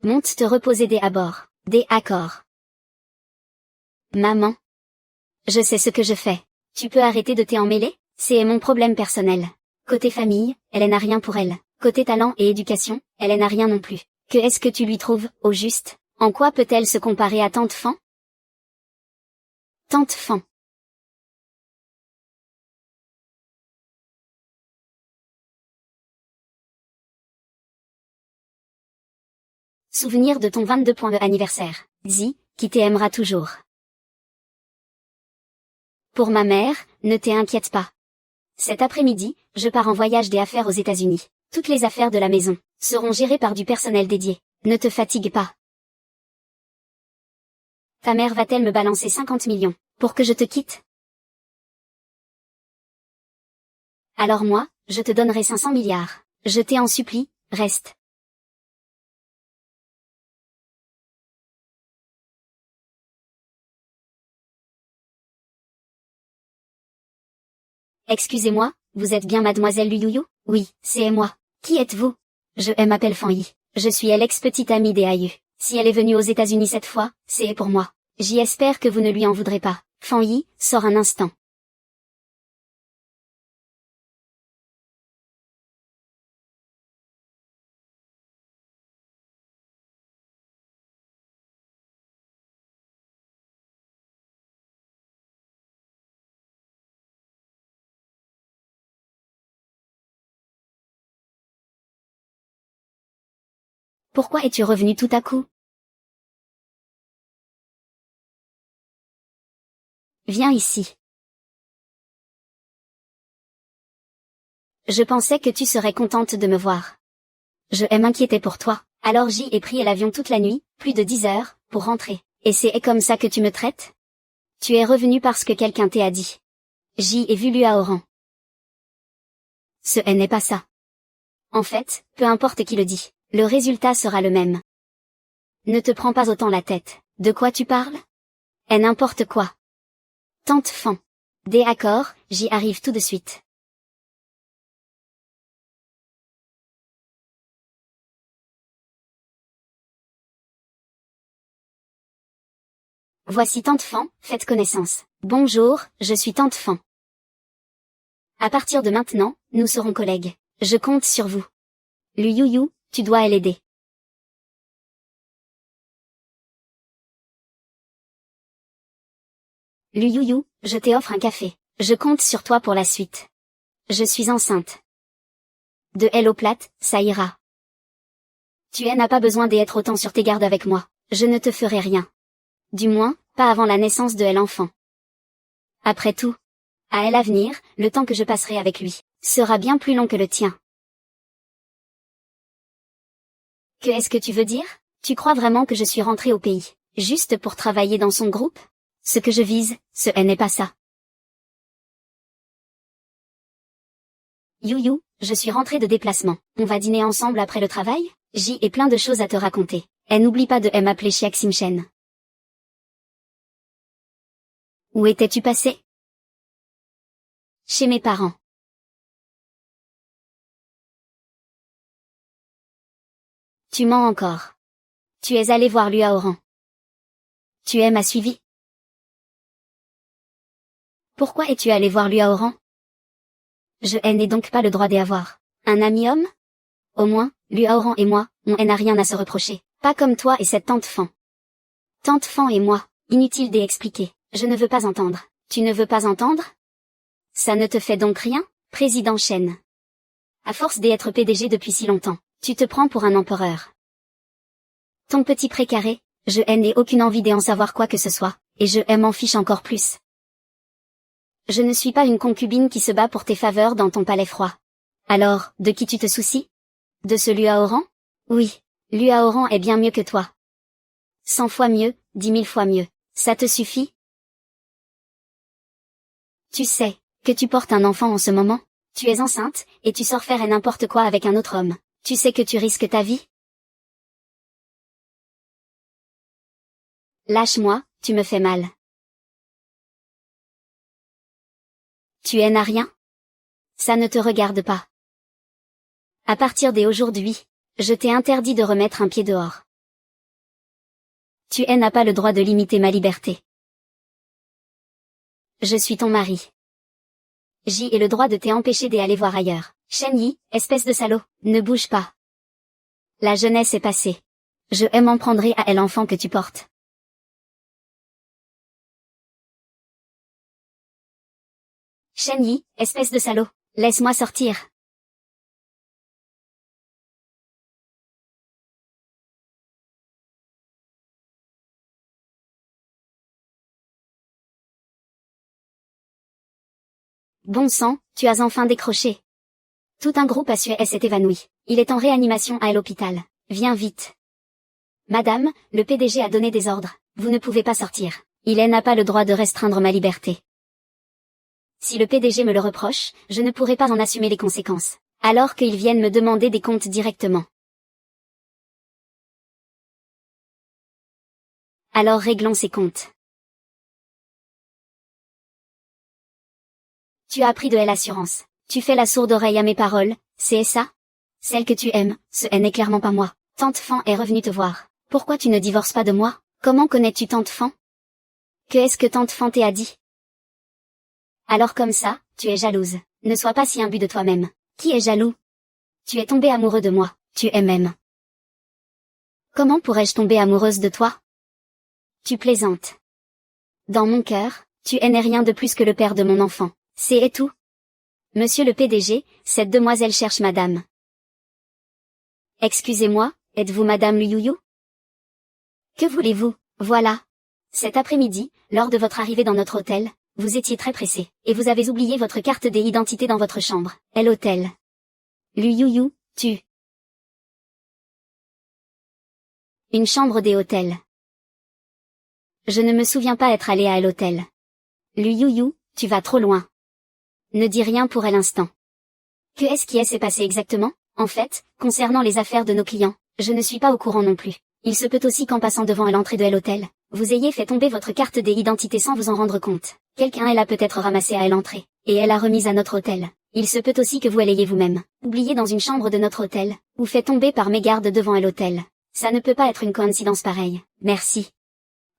Monte te reposer des à bord. Des accords. Maman. Je sais ce que je fais. Tu peux arrêter de t'en mêler? C'est mon problème personnel. Côté famille, elle n'a rien pour elle. Côté talent et éducation, elle n'a rien non plus. Que est-ce que tu lui trouves, au juste? En quoi peut-elle se comparer à Tante Fan? Tante Fan. Souvenir de ton 22e anniversaire. Zi, qui t'aimera toujours. Pour ma mère, ne t'inquiète pas. Cet après-midi, je pars en voyage des affaires aux États-Unis. Toutes les affaires de la maison seront gérées par du personnel dédié. Ne te fatigue pas. Ta mère va-t-elle me balancer 50 millions pour que je te quitte? Alors moi, je te donnerai 500 milliards. Je t'en supplie, reste. Excusez-moi, vous êtes bien mademoiselle Luyuyu? Oui, c'est moi. Qui êtes-vous? Je m'appelle Fanny. Je suis l'ex-petite amie des Ayu. Si elle est venue aux États-Unis cette fois, c'est pour moi. J'espère que vous ne lui en voudrez pas. Fanny, sors un instant. Pourquoi es-tu revenu tout à coup? Viens ici. Je pensais que tu serais contente de me voir. Je m'inquiétais pour toi, alors j'y ai pris l'avion toute la nuit, plus de 10 heures, pour rentrer. Et c'est comme ça que tu me traites? Tu es revenu parce que quelqu'un t'a dit. J'y ai vu lui à Oran. Ce n'est pas ça. En fait, peu importe qui le dit, le résultat sera le même. Ne te prends pas autant la tête. De quoi tu parles? Et n'importe quoi. Tante Fan. D'accord, j'y arrive tout de suite. Voici Tante Fan, faites connaissance. Bonjour, je suis Tante Fan. À partir de maintenant, nous serons collègues. Je compte sur vous. Lu Youyou, tu dois l'aider. Lu Youyou, je t'offre un café. Je compte sur toi pour la suite. Je suis enceinte. De L au plate, ça ira. Tu n'as pas besoin d'être autant sur tes gardes avec moi. Je ne te ferai rien. Du moins, pas avant la naissance de L enfant. Après tout, à elle l'avenir, le temps que je passerai avec lui, sera bien plus long que le tien. Que est-ce que tu veux dire? Tu crois vraiment que je suis rentrée au pays, juste pour travailler dans son groupe? Ce que je vise, ce n'est pas ça. Youyou, je suis rentrée de déplacement. On va dîner ensemble après le travail? J'ai plein de choses à te raconter. Et n'oublie pas de m'appeler Chiak Simchen. Où étais-tu passé? Chez mes parents. Tu mens encore. Tu es allé voir Luaoran. Tu m'as suivi. Pourquoi es-tu allé voir Luaoran? Je n'ai donc pas le droit d'y avoir un ami homme? Au moins, Luaoran et moi, on n'a rien à se reprocher. Pas comme toi et cette Tante Fan. Tante Fan et moi, inutile d'expliquer. Je ne veux pas entendre. Tu ne veux pas entendre? Ça ne te fait donc rien, président Chen. À force d'être PDG depuis si longtemps, tu te prends pour un empereur. Ton petit précaré, je n'ai aucune envie d'en savoir quoi que ce soit, et je m'en fiche encore plus. Je ne suis pas une concubine qui se bat pour tes faveurs dans ton palais froid. Alors, de qui tu te soucies? De ce Luaoran? Oui, Luaoran est bien mieux que toi. 100 fois mieux, 10 000 fois mieux. Ça te suffit? Tu sais, que tu portes un enfant en ce moment? Tu es enceinte, et tu sors faire n'importe quoi avec un autre homme. Tu sais que tu risques ta vie? Lâche-moi, tu me fais mal. Tu n'as rien? Ça ne te regarde pas. À partir d'aujourd'hui, je t'ai interdit de remettre un pied dehors. Tu n'as pas le droit de limiter ma liberté. Je suis ton mari. J'ai le droit de t'empêcher d'aller voir ailleurs. Shen Yi, espèce de salaud, ne bouge pas. La jeunesse est passée. Je m'en prendrai à l'enfant que tu portes. Shen Yi, espèce de salaud, laisse-moi sortir. Bon sang, tu as enfin décroché. Tout un groupe à Suez s'est évanoui. Il est en réanimation à l'hôpital. Viens vite. Madame, le PDG a donné des ordres. Vous ne pouvez pas sortir. Il n'a pas le droit de restreindre ma liberté. Si le PDG me le reproche, je ne pourrai pas en assumer les conséquences. Alors qu'ils viennent me demander des comptes directement. Alors réglons ces comptes. Tu as appris de l'assurance. Tu fais la sourde oreille à mes paroles, c'est ça? Celle que tu aimes, ce n'est clairement pas moi. Tante Fan est revenue te voir. Pourquoi tu ne divorces pas de moi? Comment connais-tu Tante Fan? Que est-ce que Tante Fan t'a dit? Alors comme ça, tu es jalouse. Ne sois pas si imbu de toi-même. Qui est jaloux? Tu es tombé amoureux de moi. Tu m'aimes. Comment pourrais-je tomber amoureuse de toi? Tu plaisantes. Dans mon cœur, tu n'es rien de plus que le père de mon enfant. C'est tout. Monsieur le PDG, cette demoiselle cherche madame. Excusez-moi, êtes-vous madame Lu Youyou? Que voulez-vous? Voilà. Cet après-midi, lors de votre arrivée dans notre hôtel, vous étiez très pressé, et vous avez oublié votre carte d'identité dans votre chambre. L'hôtel. Lu Youyou, tu. Une chambre des hôtels. Je ne me souviens pas être allé à l'hôtel. Lu Youyou, tu vas trop loin. Ne dis rien pour l'instant. Que est-ce qui s'est passé exactement? En fait, concernant les affaires de nos clients, je ne suis pas au courant non plus. Il se peut aussi qu'en passant devant l'entrée de l'hôtel, vous ayez fait tomber votre carte d'identité sans vous en rendre compte. Quelqu'un l'a peut-être ramassée à l'entrée, et elle l'a remise à notre hôtel. Il se peut aussi que vous l'ayez vous-même oublié dans une chambre de notre hôtel, ou fait tomber par mégarde devant l'hôtel. Ça ne peut pas être une coïncidence pareille. Merci.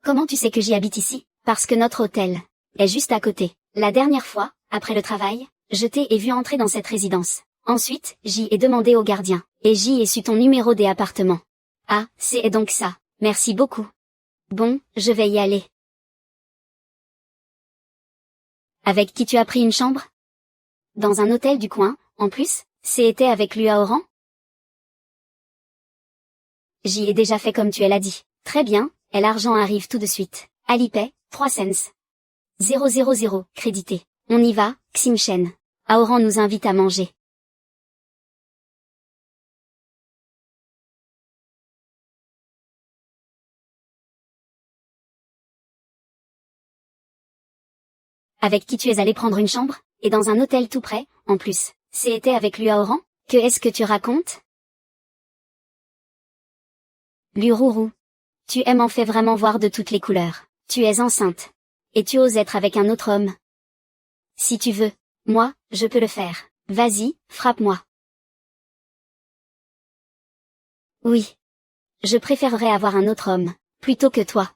Comment tu sais que j'y habite ici? Parce que notre hôtel est juste à côté. La dernière fois, après le travail, je t'ai vu entrer dans cette résidence. Ensuite, j'y ai demandé au gardien, et j'y ai su ton numéro des appartements. Ah, c'est donc ça. Merci beaucoup. Bon, je vais y aller. Avec qui tu as pris une chambre? Dans un hôtel du coin, en plus, c'était avec lui à Oran? J'y ai déjà fait comme tu l'as dit. Très bien, et l'argent arrive tout de suite. Alipay, 3 cents. 000, crédité. On y va, Ximchen. Aoran nous invite à manger. Avec qui tu es allé prendre une chambre, et dans un hôtel tout près, en plus. C'était avec lui à Oran? Que est-ce que tu racontes? Lurourou. Tu m'en fais vraiment voir de toutes les couleurs. Tu es enceinte. Et tu oses être avec un autre homme. Si tu veux. Moi, je peux le faire. Vas-y, frappe-moi. Oui. Je préférerais avoir un autre homme, plutôt que toi.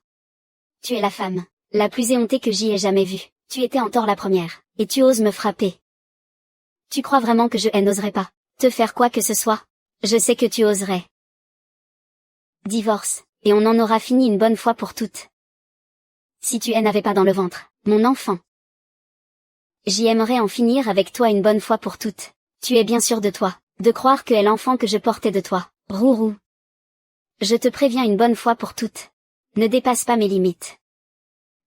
Tu es la femme la plus éhontée que j'y ai jamais vue. Tu étais en tort la première, et tu oses me frapper. Tu crois vraiment que je n'oserais pas te faire quoi que ce soit? Je sais que tu oserais. Divorce, et on en aura fini une bonne fois pour toutes. Si tu n'avais pas dans le ventre, mon enfant. J'y aimerais en finir avec toi une bonne fois pour toutes. Tu es bien sûr de toi, de croire que est l'enfant que je portais de toi. Rourou. Je te préviens une bonne fois pour toutes. Ne dépasse pas mes limites.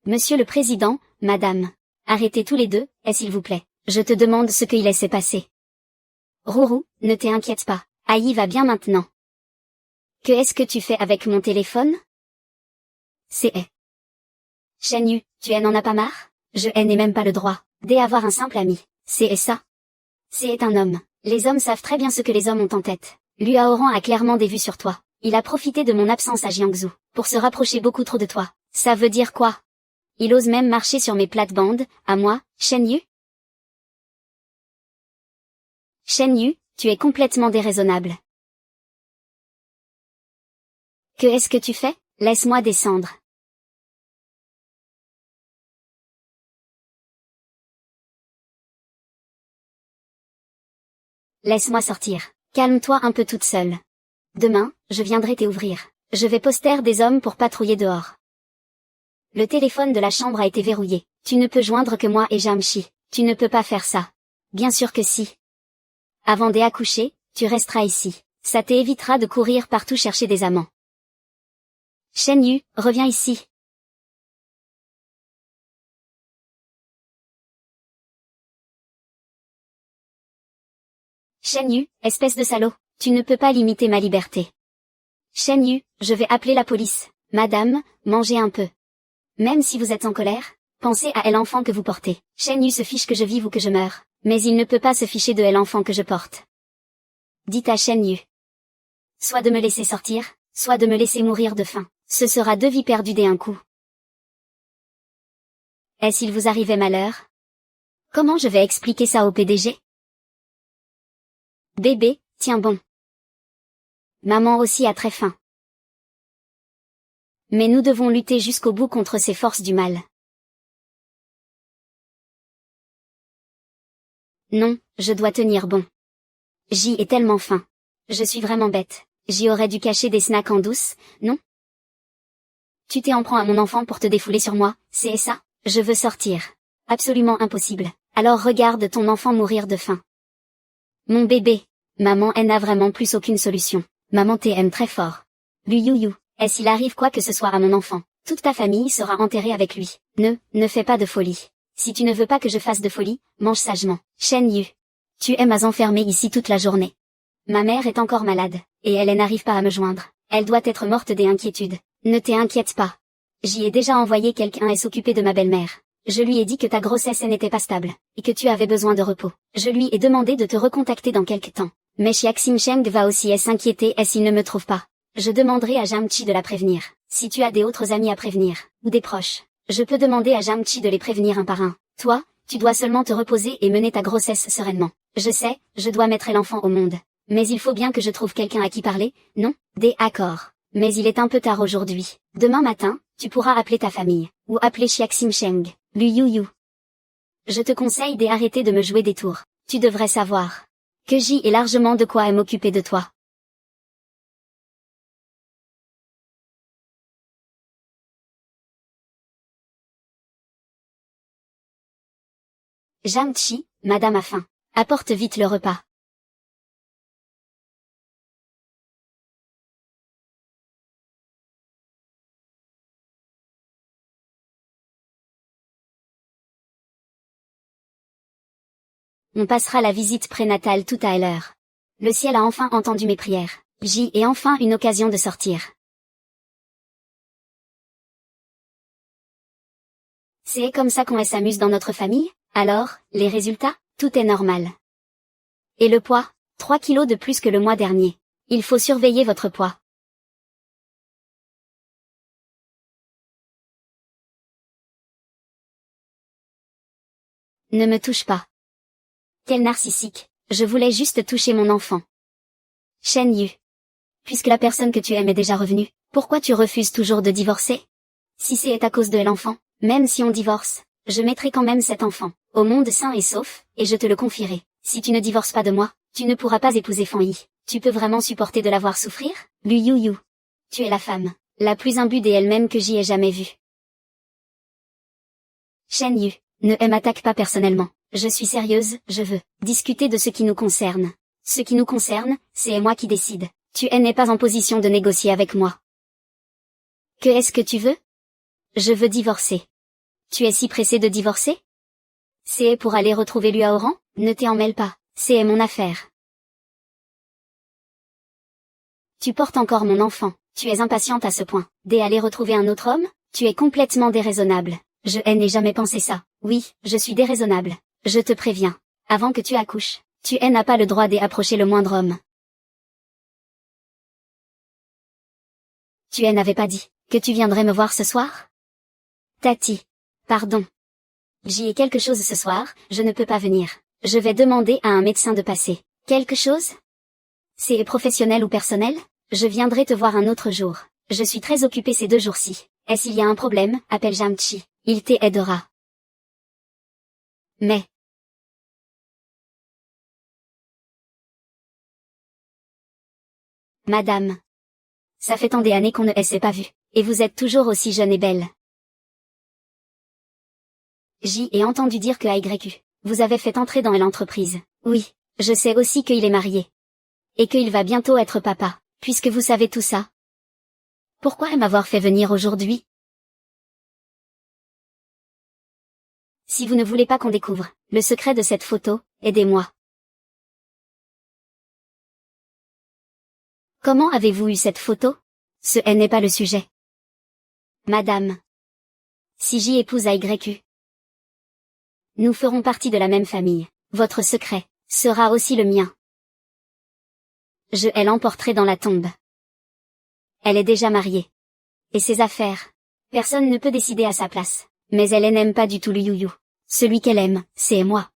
Monsieur le Président, Madame. Arrêtez tous les deux, s'il vous plaît. Je te demande ce qu'il s'est passé. Rourou, ne t'inquiète pas. Aïe va bien maintenant. Que est-ce que tu fais avec mon téléphone? C'est Shenyu, tu n'en as pas marre? Je n'ai même pas le droit d'avoir un simple ami. C'est ça. C'est un homme. Les hommes savent très bien ce que les hommes ont en tête. Luaoran a clairement des vues sur toi. Il a profité de mon absence à Jiangsu pour se rapprocher beaucoup trop de toi. Ça veut dire quoi? Il ose même marcher sur mes plates-bandes, à moi, Shenyu? Shenyu, tu es complètement déraisonnable. Que est-ce que tu fais? Laisse-moi descendre. Laisse-moi sortir. Calme-toi un peu toute seule. Demain, je viendrai t'ouvrir. Je vais poster des hommes pour patrouiller dehors. Le téléphone de la chambre a été verrouillé. Tu ne peux joindre que moi et Jamshi. Tu ne peux pas faire ça. Bien sûr que si. Avant d'accoucher, tu resteras ici. Ça t'évitera de courir partout chercher des amants. Shenyu, reviens ici. Shenyu, espèce de salaud, tu ne peux pas limiter ma liberté. Shenyu, je vais appeler la police. Madame, mangez un peu. Même si vous êtes en colère, pensez à l'enfant que vous portez. Shenyu se fiche que je vive ou que je meure, mais il ne peut pas se ficher de l'enfant que je porte. Dites à Shenyu. Soit de me laisser sortir, soit de me laisser mourir de faim. Ce sera 2 vies perdues d'un coup. Et s'il vous arrivait malheur? Comment je vais expliquer ça au PDG? Bébé, tiens bon. Maman aussi a très faim. Mais nous devons lutter jusqu'au bout contre ces forces du mal. Non, je dois tenir bon. J'y ai tellement faim. Je suis vraiment bête. J'y aurais dû cacher des snacks en douce, non? Tu t'en prends à mon enfant pour te défouler sur moi, c'est ça? Je veux sortir. Absolument impossible. Alors regarde ton enfant mourir de faim. Mon bébé. Maman n'a vraiment plus aucune solution. Maman t'aime très fort. Luyouyou. Et s'il arrive quoi que ce soit à mon enfant, toute ta famille sera enterrée avec lui. Ne fais pas de folie. Si tu ne veux pas que je fasse de folie, mange sagement. Shenyu. Tu aimes à enfermer ici toute la journée. Ma mère est encore malade, et elle n'arrive pas à me joindre. Elle doit être morte des inquiétudes. Ne t'inquiète pas. J'y ai déjà envoyé quelqu'un s'occuper de ma belle-mère. Je lui ai dit que ta grossesse n'était pas stable, et que tu avais besoin de repos. Je lui ai demandé de te recontacter dans quelque temps. Mais Xiaximcheng va aussi s'inquiéter s'il ne me trouve pas. Je demanderai à Jamchi de la prévenir. Si tu as des autres amis à prévenir, ou des proches, je peux demander à Jamchi de les prévenir un par un. Toi, tu dois seulement te reposer et mener ta grossesse sereinement. Je sais, je dois mettre l'enfant au monde. Mais il faut bien que je trouve quelqu'un à qui parler, non? D'accord. Mais il est un peu tard aujourd'hui. Demain matin, tu pourras appeler ta famille, ou appeler Xiaximcheng. Liu. Je te conseille d'arrêter de me jouer des tours. Tu devrais savoir que j'ai largement de quoi m'occuper de toi. Jiangqi, madame a faim. Apporte vite le repas. On passera la visite prénatale tout à l'heure. Le ciel a enfin entendu mes prières. J'ai enfin une occasion de sortir. C'est comme ça qu'on s'amuse dans notre famille? Alors, les résultats? Tout est normal. Et le poids? 3 kilos de plus que le mois dernier. Il faut surveiller votre poids. Ne me touche pas. Quel narcissique. Je voulais juste toucher mon enfant. Shen Yu. Puisque la personne que tu aimes est déjà revenue, pourquoi tu refuses toujours de divorcer? Si c'est à cause de l'enfant, même si on divorce, je mettrai quand même cet enfant au monde sain et sauf, et je te le confierai. Si tu ne divorces pas de moi, tu ne pourras pas épouser Fan Yi. Tu peux vraiment supporter de la voir souffrir? Liu. Tu es la femme la plus imbue et elle-même que j'y ai jamais vue. Shen Yu, ne m'attaque pas personnellement. Je suis sérieuse, je veux discuter de ce qui nous concerne. Ce qui nous concerne, c'est moi qui décide. Tu n'es pas en position de négocier avec moi. Que est-ce que tu veux? Je veux divorcer. Tu es si pressé de divorcer? C'est pour aller retrouver Luaoran? Ne t'en mêle pas, c'est mon affaire. Tu portes encore mon enfant, tu es impatiente à ce point. D'aller retrouver un autre homme? Tu es complètement déraisonnable. Je n'ai jamais pensé ça. Oui, je suis déraisonnable. Je te préviens. Avant que tu accouches, tu n'as pas le droit d'approcher le moindre homme. Tu n'avais pas dit que tu viendrais me voir ce soir? Tati. Pardon. J'y ai quelque chose ce soir, je ne peux pas venir. Je vais demander à un médecin de passer. Quelque chose? C'est professionnel ou personnel? Je viendrai te voir un autre jour. Je suis très occupée ces 2 jours-ci. Et s'il y a un problème, appelle Jiangqi. Il t'aidera. Mais. Madame. Ça fait tant d'années qu'on ne s'est pas vu. Et vous êtes toujours aussi jeune et belle. J'y ai entendu dire que AYQ, vous avez fait entrer dans l'entreprise. Oui, je sais aussi qu'il est marié. Et qu'il va bientôt être papa, puisque vous savez tout ça. Pourquoi m'avoir fait venir aujourd'hui? Si vous ne voulez pas qu'on découvre le secret de cette photo, aidez-moi. Comment avez-vous eu cette photo? Ce n'est pas le sujet. Madame. Si j'y épouse AYQ, nous ferons partie de la même famille. Votre secret sera aussi le mien. Je l'emporterai dans la tombe. Elle est déjà mariée. Et ses affaires. Personne ne peut décider à sa place. Mais elle n'aime pas du tout Liu. Celui qu'elle aime, c'est moi.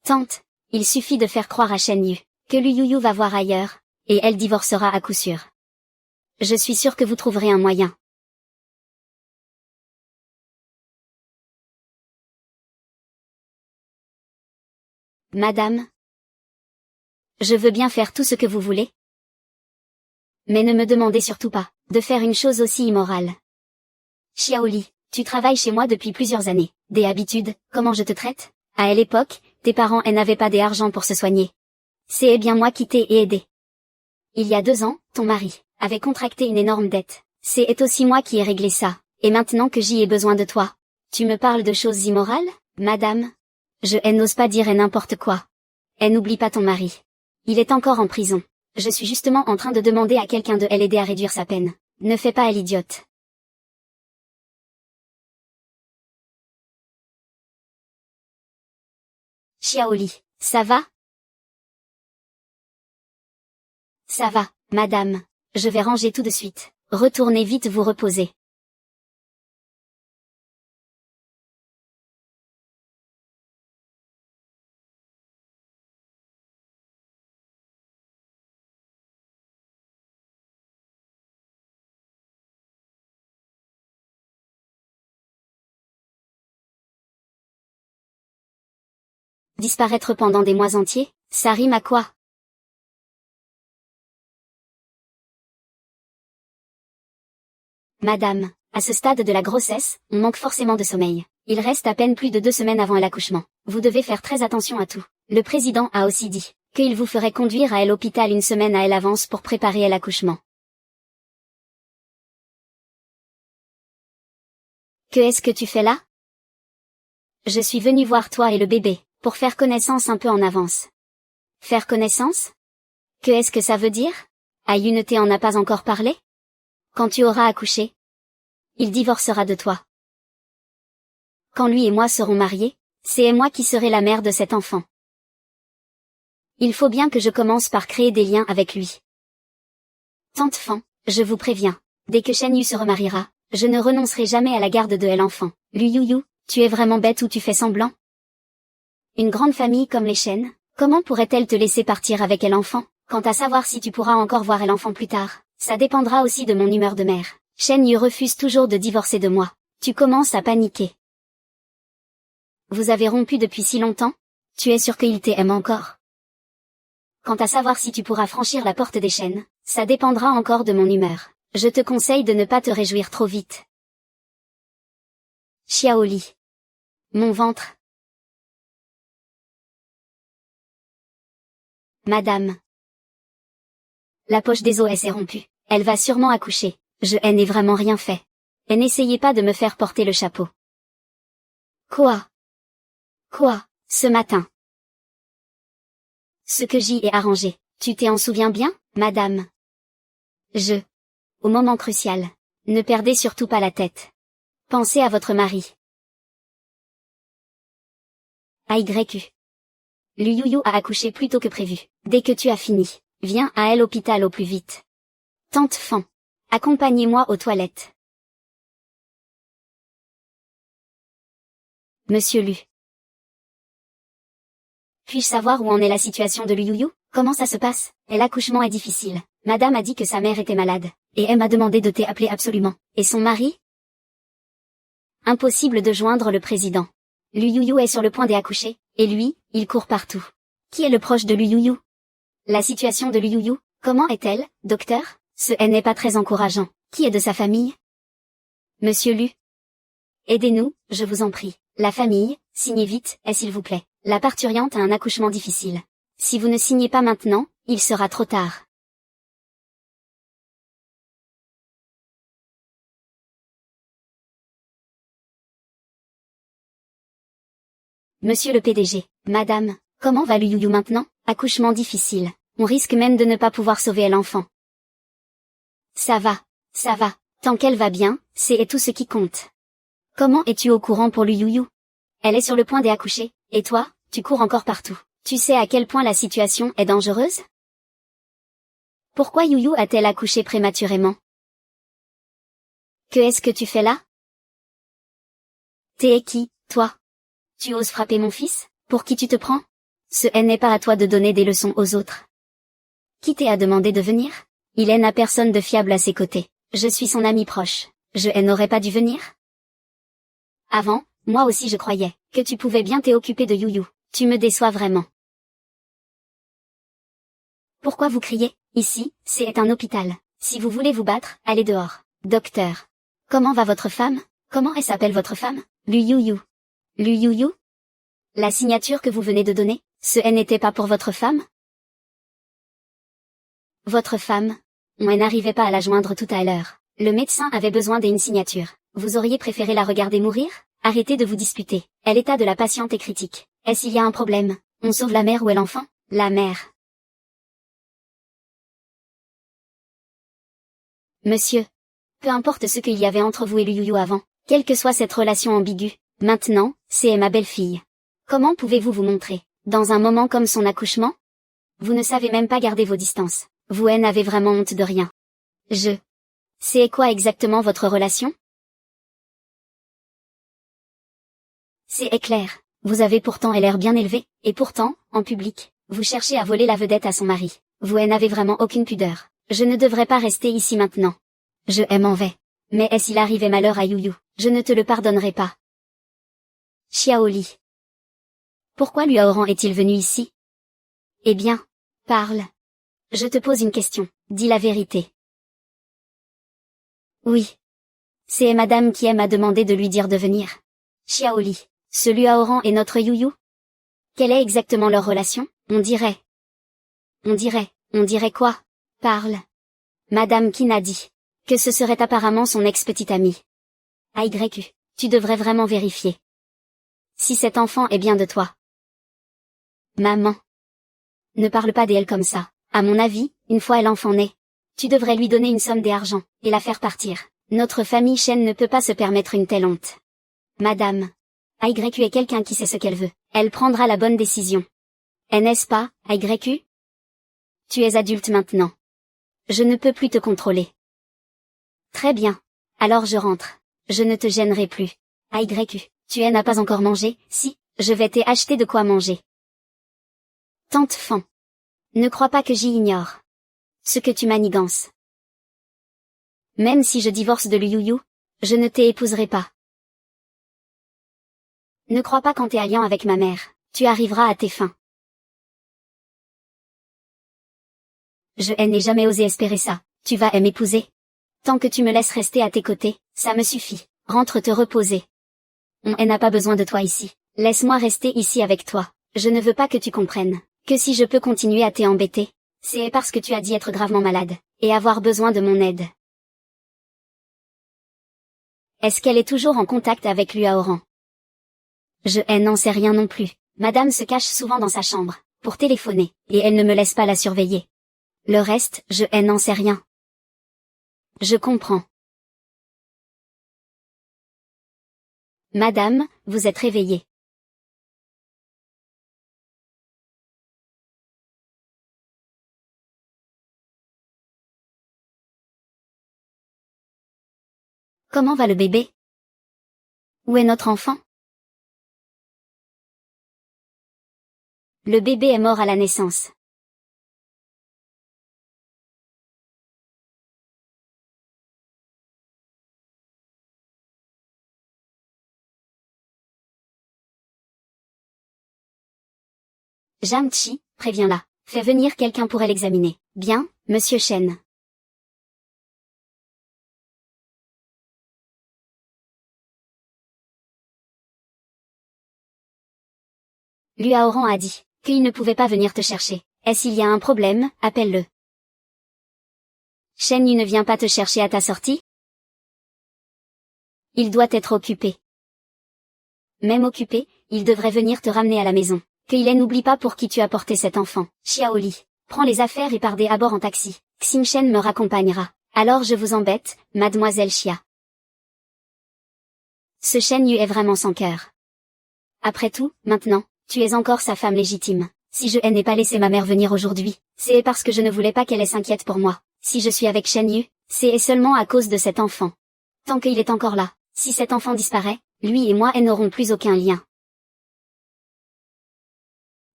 Tante, il suffit de faire croire à Shen Yu que Liu va voir ailleurs, et elle divorcera à coup sûr. Je suis sûre que vous trouverez un moyen. Madame. Je veux bien faire tout ce que vous voulez. Mais ne me demandez surtout pas de faire une chose aussi immorale. Xiaoli, tu travailles chez moi depuis plusieurs années. Des habitudes, comment je te traite? À l'époque, tes parents n'avaient pas d'argent pour se soigner. C'est bien moi qui t'ai aidé. Il y a 2 ans, ton mari avait contracté une énorme dette. C'est aussi moi qui ai réglé ça. Et maintenant que j'y ai besoin de toi, tu me parles de choses immorales, madame? Je n'ose pas dire n'importe quoi. Et n'oublie pas ton mari. Il est encore en prison. Je suis justement en train de demander à quelqu'un de l'aider à réduire sa peine. Ne fais pas l'idiote. Xiaoli, ça va? Ça va, madame. Je vais ranger tout de suite. Retournez vite vous reposer. Disparaître pendant des mois entiers, ça rime à quoi? Madame, à ce stade de la grossesse, on manque forcément de sommeil. Il reste à peine plus de 2 semaines avant l'accouchement. Vous devez faire très attention à tout. Le président a aussi dit qu'il vous ferait conduire à l'hôpital 1 semaine à l'avance pour préparer l'accouchement. Que est-ce que tu fais là? Je suis venue voir toi et le bébé, pour faire connaissance un peu en avance. Faire connaissance? Que est-ce que ça veut dire? Ayou ne t'en a pas encore parlé? Quand tu auras accouché, il divorcera de toi. Quand lui et moi serons mariés, c'est moi qui serai la mère de cet enfant. Il faut bien que je commence par créer des liens avec lui. Tante Fan, je vous préviens, dès que Shen Yu se remariera, je ne renoncerai jamais à la garde de l'enfant. Lu Yu, tu es vraiment bête ou tu fais semblant? Une grande famille comme les Shen, comment pourrait-elle te laisser partir avec l'enfant? Quant à savoir si tu pourras encore voir l'enfant plus tard, ça dépendra aussi de mon humeur de mère. Shen Yu refuse toujours de divorcer de moi. Tu commences à paniquer. Vous avez rompu depuis si longtemps? Tu es sûr qu'il t'aime encore? Quant à savoir si tu pourras franchir la porte des Shen, ça dépendra encore de mon humeur. Je te conseille de ne pas te réjouir trop vite. Xiaoli. Mon ventre. Madame. La poche des os est rompue. Elle va sûrement accoucher. Je n'ai vraiment rien fait. Et n'essayez pas de me faire porter le chapeau. Quoi? Quoi, ce matin? Ce que j'y ai arrangé, tu t'en souviens bien, madame? Au moment crucial, ne perdez surtout pas la tête. Pensez à votre mari. AYU. Lu Yu a accouché plus tôt que prévu. Dès que tu as fini, viens à l'hôpital au plus vite. Tante Fan, accompagnez-moi aux toilettes. Monsieur Lu. Puis-je savoir où en est la situation de Lu Yu? Comment ça se passe? L'accouchement est difficile. Madame a dit que sa mère était malade, et elle m'a demandé de t'appeler absolument. Et son mari? Impossible de joindre le président. Lu Yu est sur le point d'accoucher, et lui, il court partout. Qui est le proche de Lu Yu? La situation de Lu Yu, comment est-elle, docteur? Ce n'est pas très encourageant. Qui est de sa famille? Monsieur Lu. Aidez-nous, je vous en prie. La famille, signez vite, s'il vous plaît. La parturiente a un accouchement difficile. Si vous ne signez pas maintenant, il sera trop tard. Monsieur le PDG, madame, comment va Lu Yu maintenant? Accouchement difficile. On risque même de ne pas pouvoir sauver l'enfant. Ça va. Tant qu'elle va bien, c'est tout ce qui compte. Comment es-tu au courant pour Lu Yu? Elle est sur le point d'accoucher, et toi, tu cours encore partout. Tu sais à quel point la situation est dangereuse? Pourquoi Yu a-t-elle accouché prématurément? Que est-ce que tu fais là? T'es qui, toi? Tu oses frapper mon fils? Pour qui tu te prends? Ce n'est pas à toi de donner des leçons aux autres. Qui t'a demandé de venir? Il n'a personne de fiable à ses côtés. Je suis son ami proche. Je n'aurais pas dû venir? Avant, moi aussi je croyais que tu pouvais bien t'occuper de Yu. Tu me déçois vraiment. Pourquoi vous criez? Ici, c'est un hôpital. Si vous voulez vous battre, allez dehors. Docteur. Comment va votre femme? Comment elle s'appelle votre femme? Lu Yu. Lu Yu? La signature que vous venez de donner, ce n'était pas pour votre femme? Votre femme? On n'arrivait pas à la joindre tout à l'heure. Le médecin avait besoin d'une signature. Vous auriez préféré la regarder mourir? Arrêtez de vous disputer. L'état de la patiente est critique. Est-ce qu'il y a un problème? On sauve la mère ou l'enfant? La mère. Monsieur. Peu importe ce qu'il y avait entre vous et Lu Yu avant, quelle que soit cette relation ambiguë, maintenant, c'est ma belle-fille. Comment pouvez-vous vous montrer, dans un moment comme son accouchement? Vous ne savez même pas garder vos distances. Vous n'avez vraiment honte de rien. C'est quoi exactement votre relation? C'est clair. Vous avez pourtant l'air bien élevé, et pourtant, en public, vous cherchez à voler la vedette à son mari. Vous n'avez vraiment aucune pudeur. Je ne devrais pas rester ici maintenant. Je m'en vais. Mais s'il arrivait malheur à Yu, je ne te le pardonnerai pas. Xiaoli. Pourquoi Luaoran est-il venu ici? Eh bien, parle. Je te pose une question, dis la vérité. Oui. C'est madame qui m'a demandé de lui dire de venir. Xiaoli, ce Luaoran est notre Youyou? Quelle est exactement leur relation? On dirait quoi? Parle. Madame Qin a dit que ce serait apparemment son ex-petite amie. AYU, tu devrais vraiment vérifier. Si cet enfant est bien de toi. Maman. Ne parle pas d'elle comme ça. À mon avis, une fois l'enfant né, tu devrais lui donner une somme d'argent, et la faire partir. Notre famille Shen ne peut pas se permettre une telle honte. Madame. AYU est quelqu'un qui sait ce qu'elle veut. Elle prendra la bonne décision. N'est-ce pas, AYU? Tu es adulte maintenant. Je ne peux plus te contrôler. Très bien. Alors je rentre. Je ne te gênerai plus. AYU, tu n'as pas encore mangé? Si, je vais t'acheter de quoi manger. Tante Fan. Ne crois pas que j'y ignore ce que tu manigances. Même si je divorce de Luyouyou, je ne t'épouserai pas. Ne crois pas qu'en t'alliant avec ma mère, tu arriveras à tes fins. Je n'ai jamais osé espérer ça. Tu vas m'épouser. Tant que tu me laisses rester à tes côtés, ça me suffit. Rentre te reposer. On n'a pas besoin de toi ici. Laisse-moi rester ici avec toi. Je ne veux pas que tu comprennes que si je peux continuer à t'embêter, c'est parce que tu as dit être gravement malade, et avoir besoin de mon aide. Est-ce qu'elle est toujours en contact avec Luaoran? Je n'en sais rien non plus. Madame se cache souvent dans sa chambre, pour téléphoner, et elle ne me laisse pas la surveiller. Le reste, je n'en sais rien. Je comprends. Madame, vous êtes réveillée. Comment va le bébé? Où est notre enfant? Le bébé est mort à la naissance. Zhang-Chi, préviens-la. Fais venir quelqu'un pour l'examiner. Bien, monsieur Shen. Luaoran a dit qu'il ne pouvait pas venir te chercher. Et s'il y a un problème, appelle-le. Shen Yu ne vient pas te chercher à ta sortie? Il doit être occupé. Même occupé, il devrait venir te ramener à la maison. Qu'il n'oublie pas pour qui tu as porté cet enfant. Xiaoli, prends les affaires et pars à bord en taxi. Xin Shen me raccompagnera. Alors je vous embête, mademoiselle Xia. Ce Shen Yu est vraiment sans cœur. Après tout, maintenant, tu es encore sa femme légitime. Si je n'ai pas laissé ma mère venir aujourd'hui, c'est parce que je ne voulais pas qu'elle s'inquiète pour moi. Si je suis avec Shen Yu, c'est seulement à cause de cet enfant. Tant qu'il est encore là, si cet enfant disparaît, lui et moi n'aurons plus aucun lien.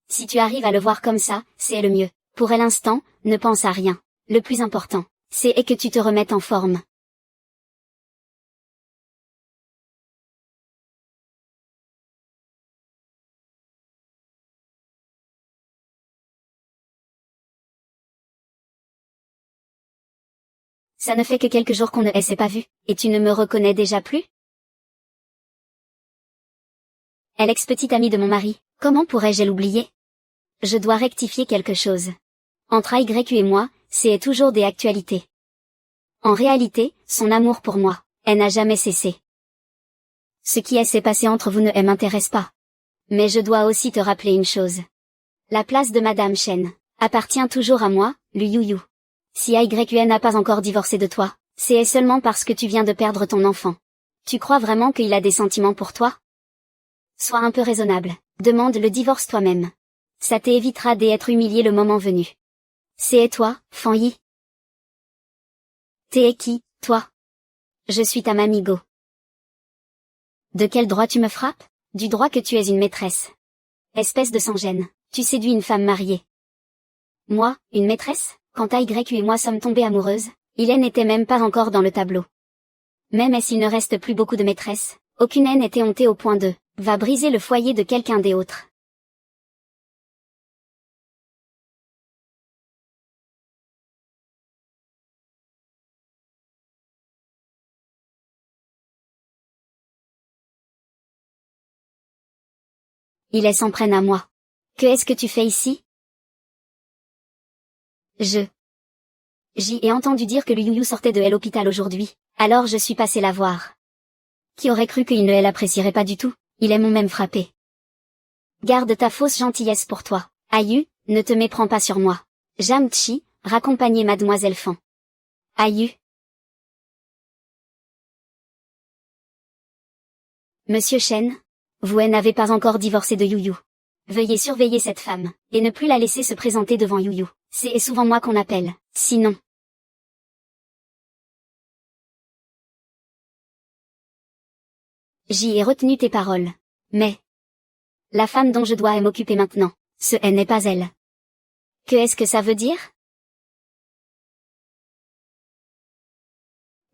Si tu arrives à le voir comme ça, c'est le mieux. Pour l'instant, ne pense à rien. Le plus important, c'est que tu te remettes en forme. Ça ne fait que quelques jours qu'on ne s'est pas vu, et tu ne me reconnais déjà plus? Elle ex-petite amie de mon mari, comment pourrais-je l'oublier? Je dois rectifier quelque chose. Entre AYU et moi, c'est toujours des actualités. En réalité, son amour pour moi, elle n'a jamais cessé. Ce qui s'est passé entre vous ne m'intéresse pas. Mais je dois aussi te rappeler une chose. La place de Madame Shen appartient toujours à moi, Luyouyou. Si AYU n'a pas encore divorcé de toi, c'est seulement parce que tu viens de perdre ton enfant. Tu crois vraiment qu'il a des sentiments pour toi? Sois un peu raisonnable, demande le divorce toi-même. Ça t'évitera d'être humilié le moment venu. C'est toi, Fan Yi. T'es qui, toi? Je suis ta mamigo. De quel droit tu me frappes? Du droit que tu es une maîtresse. Espèce de sans-gêne, tu séduis une femme mariée. Moi, une maîtresse? Quand AYU et moi sommes tombées amoureuses, il n'était même pas encore dans le tableau. Même s'il ne reste plus beaucoup de maîtresses, aucune n'était hontée au point de va briser le foyer de quelqu'un d'autre. Ils s'en prennent à moi. Que est-ce que tu fais ici? J'y ai entendu dire que le Youyou sortait de l'hôpital aujourd'hui, alors je suis passé la voir. Qui aurait cru qu'il ne l'apprécierait pas du tout? Ils m'ont même frappé. Garde ta fausse gentillesse pour toi. Aïe, ne te méprends pas sur moi. Jamchi, raccompagnez mademoiselle Fan. Aïe. Monsieur Shen, vous n'avez pas encore divorcé de Youyou. Veuillez surveiller cette femme, et ne plus la laisser se présenter devant Youyou. C'est souvent moi qu'on appelle, sinon. J'y ai retenu tes paroles. Mais la femme dont je dois m'occuper maintenant, ce n'est pas elle. Que est-ce que ça veut dire?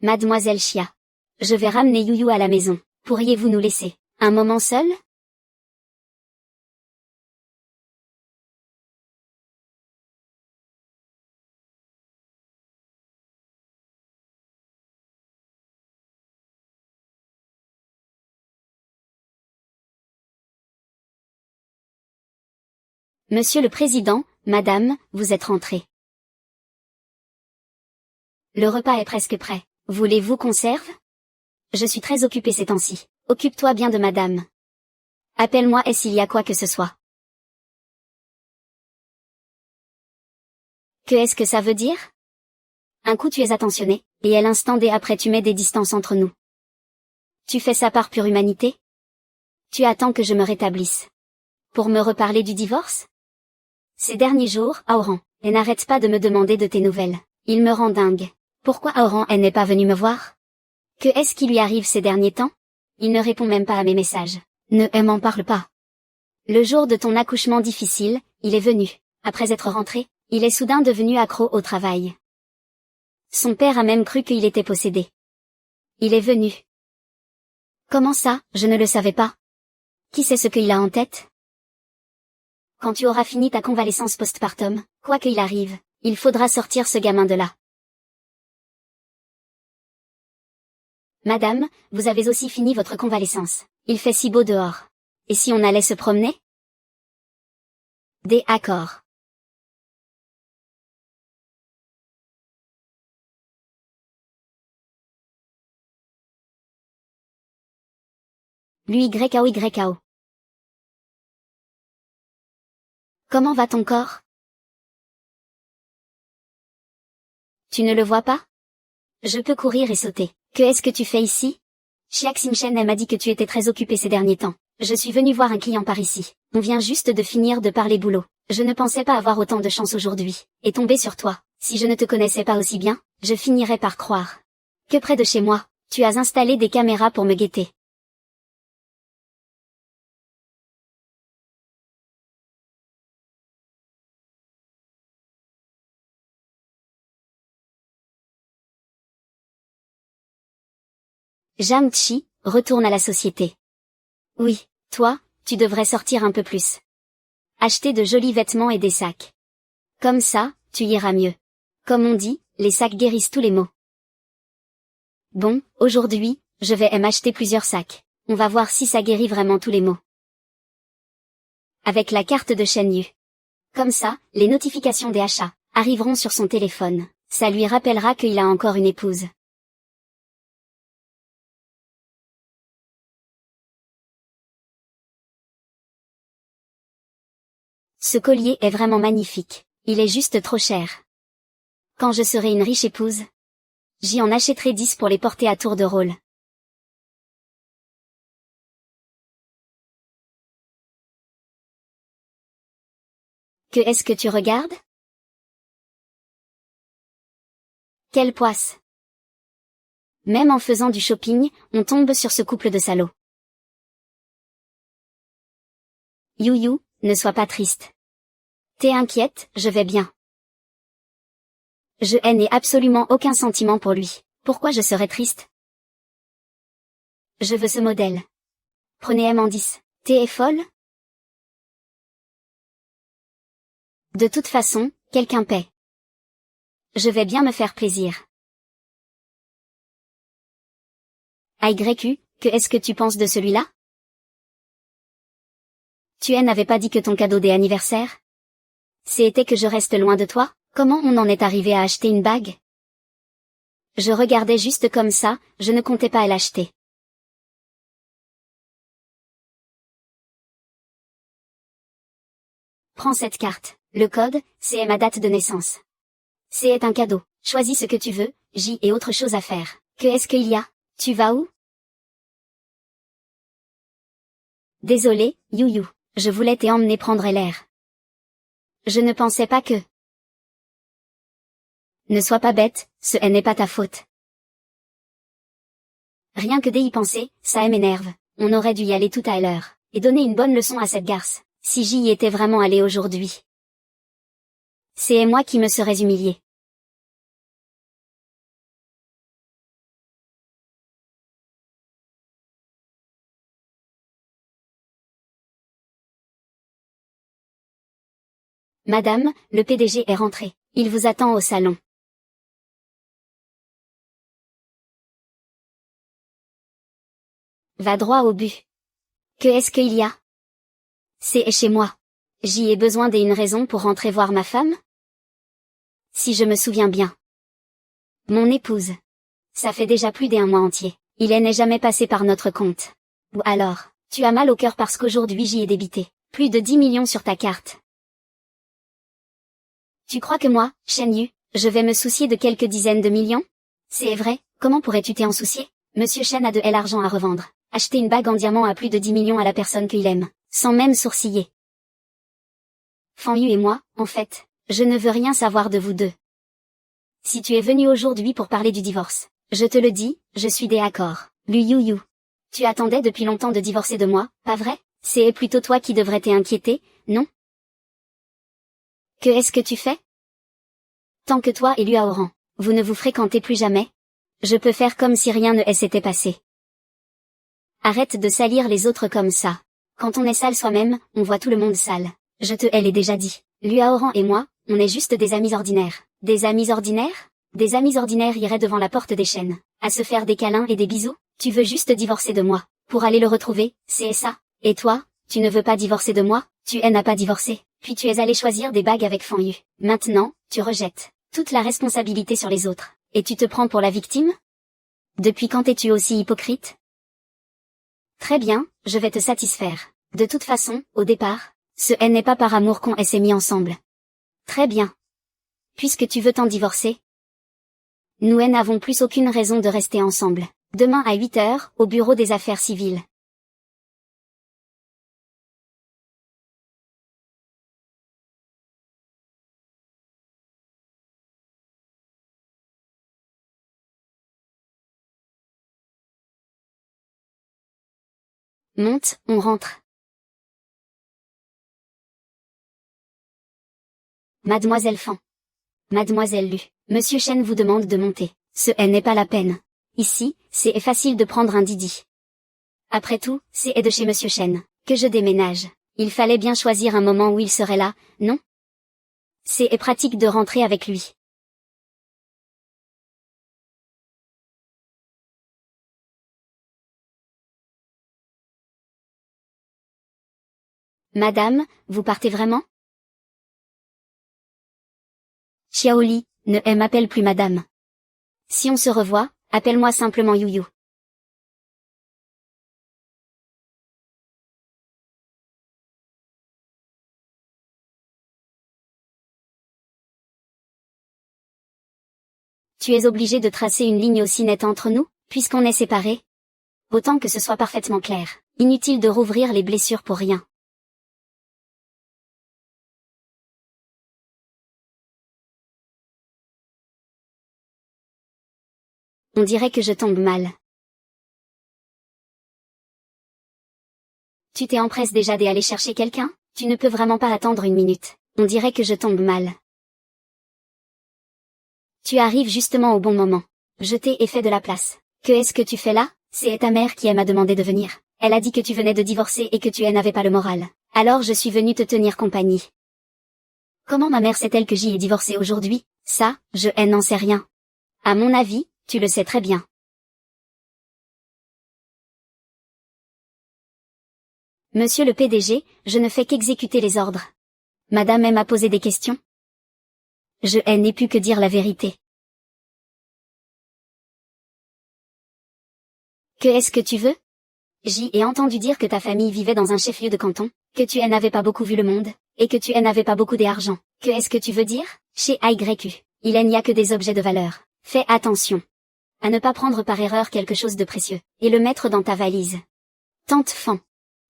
Mademoiselle Chia. Je vais ramener Youyou à la maison. Pourriez-vous nous laisser un moment seul? Monsieur le Président, Madame, vous êtes rentrée. Le repas est presque prêt. Voulez-vous qu'on serve? Je suis très occupée ces temps-ci. Occupe-toi bien de Madame. Appelle-moi s'il y a quoi que ce soit. Que est-ce que ça veut dire? Un coup tu es attentionné, et à l'instant après tu mets des distances entre nous. Tu fais ça par pure humanité? Tu attends que je me rétablisse. Pour me reparler du divorce? Ces derniers jours, Aoran, elle n'arrête pas de me demander de tes nouvelles. Il me rend dingue. Pourquoi Aoran n'est pas venu me voir? Que est-ce qui lui arrive ces derniers temps? Il ne répond même pas à mes messages. Ne m'en parle pas. Le jour de ton accouchement difficile, il est venu. Après être rentré, il est soudain devenu accro au travail. Son père a même cru qu'il était possédé. Il est venu. Comment ça, je ne le savais pas? Qui sait ce qu'il a en tête? Quand tu auras fini ta convalescence postpartum, quoi qu'il arrive, il faudra sortir ce gamin de là. Madame, vous avez aussi fini votre convalescence. Il fait si beau dehors. Et si on allait se promener? D'accord. YKO. Comment va ton corps? Tu ne le vois pas? Je peux courir et sauter. Que est-ce que tu fais ici? Chiak Simchen m'a dit que tu étais très occupé ces derniers temps. Je suis venu voir un client par ici. On vient juste de finir de parler boulot. Je ne pensais pas avoir autant de chance aujourd'hui. Et tomber sur toi. Si je ne te connaissais pas aussi bien, je finirais par croire que près de chez moi, tu as installé des caméras pour me guetter. Jamchi, retourne à la société. Oui, toi, tu devrais sortir un peu plus. Acheter de jolis vêtements et des sacs. Comme ça, tu iras mieux. Comme on dit, les sacs guérissent tous les maux. Bon, aujourd'hui, je vais m'acheter plusieurs sacs. On va voir si ça guérit vraiment tous les maux. Avec la carte de Shen Yu. Comme ça, les notifications des achats arriveront sur son téléphone. Ça lui rappellera qu'il a encore une épouse. Ce collier est vraiment magnifique. Il est juste trop cher. Quand je serai une riche épouse, j'y en achèterai 10 pour les porter à tour de rôle. Que est-ce que tu regardes? Quelle poisse! Même en faisant du shopping, on tombe sur ce couple de salauds. Youyou, ne sois pas triste. T'es inquiète, je vais bien. Je n'ai absolument aucun sentiment pour lui. Pourquoi je serais triste? Je veux ce modèle. Prenez M10. T'es folle? De toute façon, quelqu'un paie. Je vais bien me faire plaisir. AYQ, que est-ce que tu penses de celui-là? Tu n'avais pas dit que ton cadeau d'anniversaire? C'était que je reste loin de toi? Comment on en est arrivé à acheter une bague? Je regardais juste comme ça, je ne comptais pas l'acheter. Prends cette carte. Le code, c'est ma date de naissance. C'est un cadeau. Choisis ce que tu veux, j'y ai autre chose à faire. Que est-ce qu'il y a? Tu vas où? Désolé, Youyou. Je voulais t'emmener prendre l'air. Je ne pensais pas que... Ne sois pas bête, ce n'est pas ta faute. Rien que d'y penser, ça m'énerve. On aurait dû y aller tout à l'heure, et donner une bonne leçon à cette garce, si j'y étais vraiment allé aujourd'hui. C'est moi qui me serais humilié. Madame, le PDG est rentré. Il vous attend au salon. Va droit au but. Que est-ce qu'il y a? C'est chez moi. J'y ai besoin d'une raison pour rentrer voir ma femme? Si je me souviens bien. Mon épouse. Ça fait déjà plus d'1 mois entier. Il n'est jamais passé par notre compte. Ou alors, tu as mal au cœur parce qu'aujourd'hui j'y ai débité. Plus de 10 millions sur ta carte. Tu crois que moi, Shen Yu, je vais me soucier de quelques dizaines de millions? C'est vrai, comment pourrais-tu t'en soucier? Monsieur Shen a de l'argent à revendre. Acheter une bague en diamant à plus de 10 millions à la personne qu'il aime, sans même sourciller. Fan Yu et moi, en fait, je ne veux rien savoir de vous deux. Si tu es venu aujourd'hui pour parler du divorce, je te le dis, je suis d'accord. Lu Yu. Tu attendais depuis longtemps de divorcer de moi, pas vrai? C'est plutôt toi qui devrais t'inquiéter, non? Que est-ce que tu fais? Tant que toi et Lu Aoran, vous ne vous fréquentez plus jamais? Je peux faire comme si rien ne s'était passé. Arrête de salir les autres comme ça. Quand on est sale soi-même, on voit tout le monde sale. Je te l'ai déjà dit. Lu Aoran et moi, on est juste des amis ordinaires. Des amis ordinaires? Des amis ordinaires iraient devant la porte des chaînes, à se faire des câlins et des bisous? Tu veux juste divorcer de moi, pour aller le retrouver, c'est ça? Et toi, tu ne veux pas divorcer de moi? Tu n'as pas divorcé, puis tu es allé choisir des bagues avec Fan Yu. Maintenant, tu rejettes toute la responsabilité sur les autres, et tu te prends pour la victime? Depuis quand es-tu aussi hypocrite? Très bien, je vais te satisfaire. De toute façon, au départ, ce n'est pas par amour qu'on s'est mis ensemble. Très bien. Puisque tu veux t'en divorcer, nous n'avons plus aucune raison de rester ensemble. Demain à 8 heures, au bureau des affaires civiles. Monte, on rentre. Mademoiselle Fan. Mademoiselle Lu, Monsieur Shen vous demande de monter. Ce n'est pas la peine. Ici, c'est facile de prendre un Didi. Après tout, c'est de chez Monsieur Shen que je déménage. Il fallait bien choisir un moment où il serait là, non? C'est pratique de rentrer avec lui. Madame, vous partez vraiment? Xiaoli, ne m'appelle plus madame. Si on se revoit, appelle-moi simplement Youyou. Tu es obligé de tracer une ligne aussi nette entre nous, puisqu'on est séparés? Autant que ce soit parfaitement clair. Inutile de rouvrir les blessures pour rien. On dirait que je tombe mal. Tu t'es empresse déjà d'aller chercher quelqu'un? Tu ne peux vraiment pas attendre une minute. On dirait que je tombe mal. Tu arrives justement au bon moment. Je t'ai fait de la place. Que est-ce que tu fais là? C'est ta mère qui m'a demandé de venir. Elle a dit que tu venais de divorcer et que tu n'avais pas le moral. Alors je suis venue te tenir compagnie. Comment ma mère sait-elle que j'y ai divorcé aujourd'hui? Ça, je n'en sais rien. À mon avis, tu le sais très bien. « Monsieur le PDG, je ne fais qu'exécuter les ordres. Madame M a posé des questions. Je n'ai pu que dire la vérité. Que est-ce que tu veux? J'ai entendu dire que ta famille vivait dans un chef-lieu de canton, que tu n'avais pas beaucoup vu le monde, et que tu n'avais pas beaucoup d'argent. Que est-ce que tu veux dire? Chez AYQ, il n'y a que des objets de valeur. Fais attention à ne pas prendre par erreur quelque chose de précieux, et le mettre dans ta valise. Tante Fan.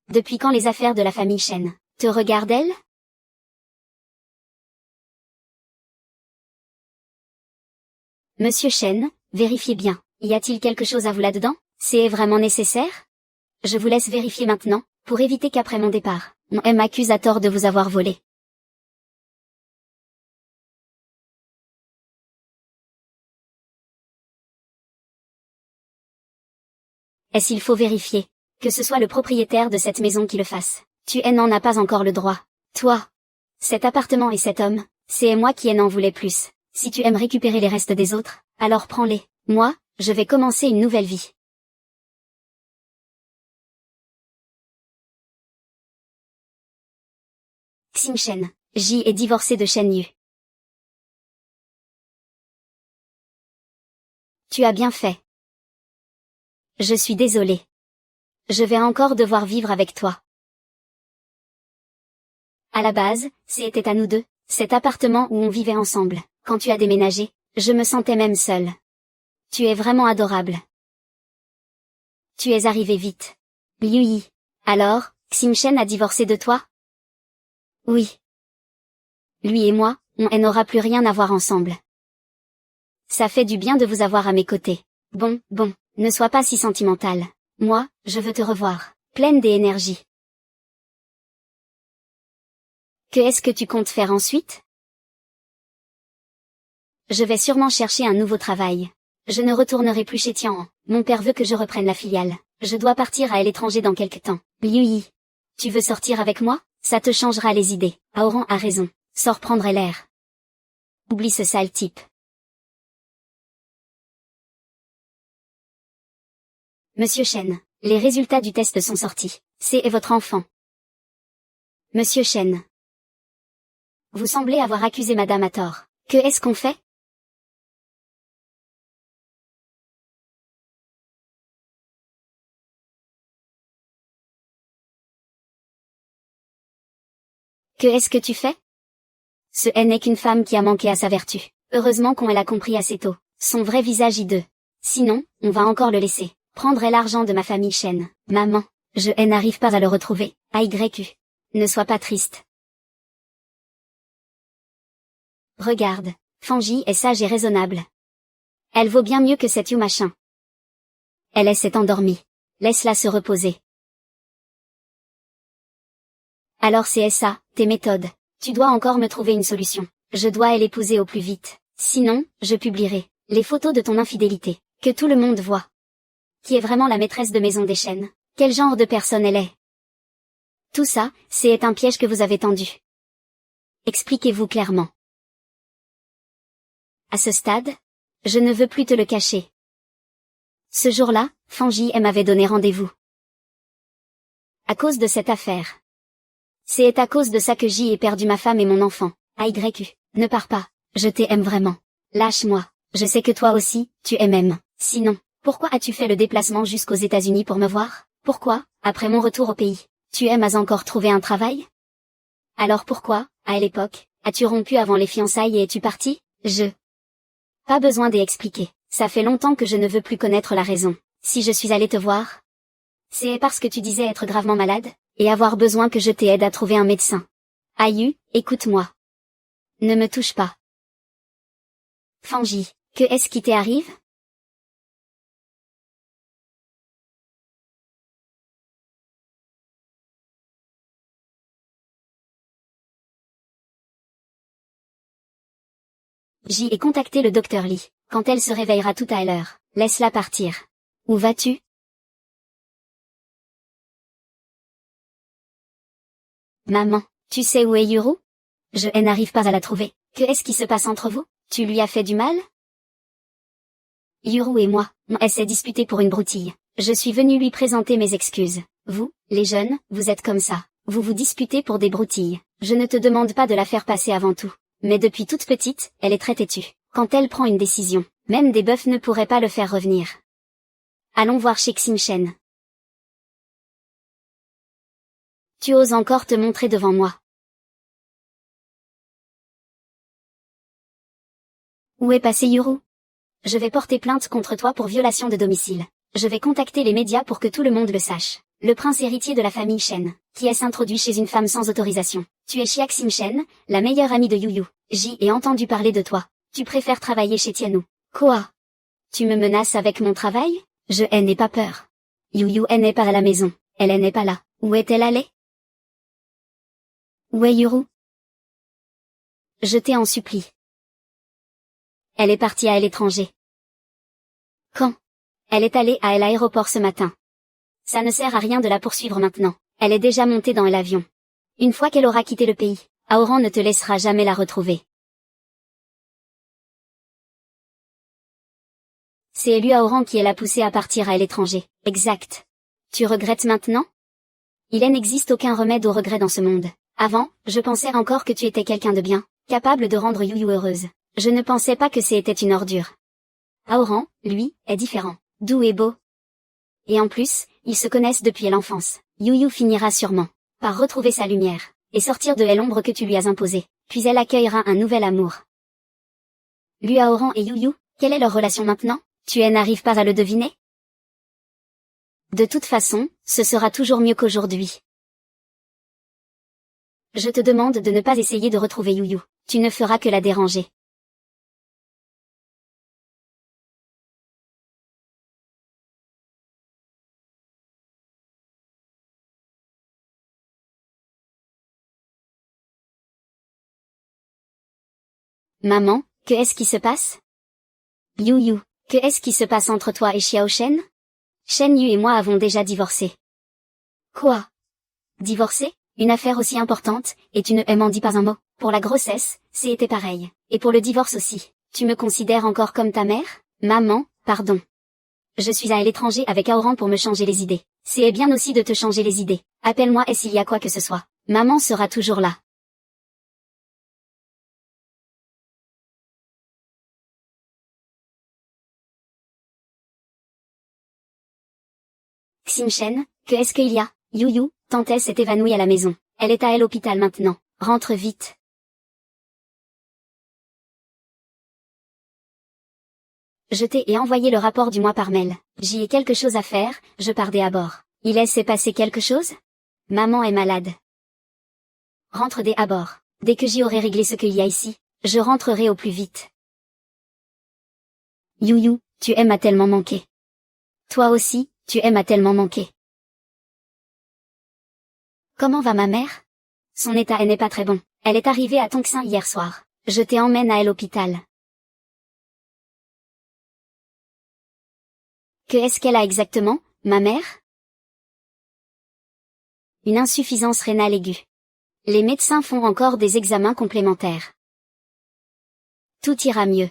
Depuis quand les affaires de la famille Chen te regardent-elles? Monsieur Chen, vérifiez bien. Y a-t-il quelque chose à vous là-dedans? C'est vraiment nécessaire? Je vous laisse vérifier maintenant, pour éviter qu'après mon départ, on m'accuse à tort de vous avoir volé. Est-ce qu'il faut vérifier? Que ce soit le propriétaire de cette maison qui le fasse. Tu n'en as pas encore le droit. Toi. Cet appartement et cet homme, c'est moi qui en voulais plus. Si tu aimes récupérer les restes des autres, alors prends-les. Moi, je vais commencer une nouvelle vie. Xing Shen. J est divorcé de Shen Yu. Tu as bien fait. Je suis désolée. Je vais encore devoir vivre avec toi. À la base, c'était à nous deux, cet appartement où on vivait ensemble. Quand tu as déménagé, je me sentais même seule. Tu es vraiment adorable. Tu es arrivé vite. Liu Yi. Alors, Xing Shen a divorcé de toi? Oui. Lui et moi, on n'aura plus rien à voir ensemble. Ça fait du bien de vous avoir à mes côtés. Bon, ne sois pas si sentimentale. Moi, je veux te revoir, pleine d'énergie. Que est-ce que tu comptes faire ensuite? Je vais sûrement chercher un nouveau travail. Je ne retournerai plus chez Tian. Mon père veut que je reprenne la filiale. Je dois partir à l'étranger dans quelque temps. Liu Yi. Tu veux sortir avec moi? Ça te changera les idées. Aoran a raison. Sors prendre l'air. Oublie ce sale type. Monsieur Chen, les résultats du test sont sortis. C'est votre enfant. Monsieur Chen. Vous semblez avoir accusé madame à tort. Que est-ce qu'on fait? Que est-ce que tu fais? Ce n'est qu'une femme qui a manqué à sa vertu. Heureusement qu'on l'a compris assez tôt. Son vrai visage hideux. Sinon, on va encore le laisser. Prendre l'argent de ma famille Chen. Maman, je n'arrive pas à le retrouver. AYQ. Ne sois pas triste. Regarde, Fanji est sage et raisonnable. Elle vaut bien mieux que cette You machin. Elle s'est endormie. Laisse-la se reposer. Alors c'est ça, tes méthodes. Tu dois encore me trouver une solution. Je dois l'épouser au plus vite. Sinon, je publierai les photos de ton infidélité. Que tout le monde voit. Qui est vraiment la maîtresse de maison des Chen? Quel genre de personne elle est? Tout ça, c'est un piège que vous avez tendu. Expliquez-vous clairement. À ce stade, je ne veux plus te le cacher. Ce jour-là, Fanji m'avait donné rendez-vous. À cause de cette affaire. C'est à cause de ça que j'y ai perdu ma femme et mon enfant. AYQ, ne pars pas, je t'aime vraiment. Lâche-moi, je sais que toi aussi, tu m'aimes. Sinon, pourquoi as-tu fait le déplacement jusqu'aux États-Unis pour me voir? Pourquoi, après mon retour au pays, tu m'as encore trouvé un travail? Alors pourquoi, à l'époque, as-tu rompu avant les fiançailles et es-tu parti? Pas besoin d'expliquer. Ça fait longtemps que je ne veux plus connaître la raison. Si je suis allée te voir, c'est parce que tu disais être gravement malade, et avoir besoin que je t'aide à trouver un médecin. Ayu, écoute-moi. Ne me touche pas. Fanji, que est-ce qui t'arrive? J'y ai contacté le docteur Lee. Quand elle se réveillera tout à l'heure, laisse-la partir. Où vas-tu? Maman, tu sais où est Yuru? Je n'arrive pas à la trouver. Que est-ce qui se passe entre vous? Tu lui as fait du mal? Yuru et moi, on s'est disputé pour une broutille. Je suis venue lui présenter mes excuses. Vous, les jeunes, vous êtes comme ça. Vous vous disputez pour des broutilles. Je ne te demande pas de la faire passer avant tout. Mais depuis toute petite, elle est très têtue. Quand elle prend une décision, même des bœufs ne pourraient pas le faire revenir. Allons voir chez Xinchen. Tu oses encore te montrer devant moi. Où est passé Yuru? Je vais porter plainte contre toi pour violation de domicile. Je vais contacter les médias pour que tout le monde le sache. Le prince héritier de la famille Shen, qui est introduit chez une femme sans autorisation. Tu es Xia Xinchen, la meilleure amie de Yuyu. J'y ai entendu parler de toi. Tu préfères travailler chez Tianu. Quoi? Tu me menaces avec mon travail? Je n'ai pas peur. Yuyu n'est pas à la maison. Elle n'est pas là. Où est-elle allée? Où est Yuru? Je t'ai en supplie. Elle est partie à l'étranger. Quand? Elle est allée à l'aéroport ce matin. Ça ne sert à rien de la poursuivre maintenant. Elle est déjà montée dans l'avion. Une fois qu'elle aura quitté le pays, Aoran ne te laissera jamais la retrouver. C'est lui Aoran qui l'a poussée à partir à l'étranger. Exact. Tu regrettes maintenant? Il n'existe aucun remède au regret dans ce monde. Avant, je pensais encore que tu étais quelqu'un de bien, capable de rendre Yuyu heureuse. Je ne pensais pas que c'était une ordure. Aoran, lui, est différent. Doux et beau. Et en plus, ils se connaissent depuis l'enfance. Yuyu finira sûrement par retrouver sa lumière, et sortir de l'ombre que tu lui as imposée. Puis elle accueillera un nouvel amour. Lui Aoran et Yuyu, quelle est leur relation maintenant? Tu n'arrives pas à le deviner? De toute façon, ce sera toujours mieux qu'aujourd'hui. Je te demande de ne pas essayer de retrouver Yuyu. Tu ne feras que la déranger. Maman, que est-ce qui se passe? Yuyu, que est-ce qui se passe entre toi et Xiao Shen? Shen Yu et moi avons déjà divorcé. Quoi? Divorcé? Une affaire aussi importante, et tu ne m'en dis pas un mot. Pour la grossesse, c'était pareil. Et pour le divorce aussi. Tu me considères encore comme ta mère? Maman, pardon. Je suis à l'étranger avec Aoran pour me changer les idées. C'est bien aussi de te changer les idées. Appelle-moi et s'il y a quoi que ce soit. Maman sera toujours là. Xinchen, que est-ce qu'il y a? Yuyu, tante s'est évanouie à la maison. Elle est à l'hôpital maintenant. Rentre vite. Je t'ai envoyé le rapport du mois par mail. J'y ai quelque chose à faire, je pars à bord. Il s'est passé quelque chose? Maman est malade. Rentre à bord. Dès que j'y aurai réglé ce qu'il y a ici, je rentrerai au plus vite. Yuyu, tu m'as tellement manqué. Toi aussi, tu m'as tellement manqué. Comment va ma mère? Son état n'est pas très bon. Elle est arrivée à Tongxin hier soir. Je t'emmène à l'hôpital. Que est-ce qu'elle a exactement, ma mère? Une insuffisance rénale aiguë. Les médecins font encore des examens complémentaires. Tout ira mieux.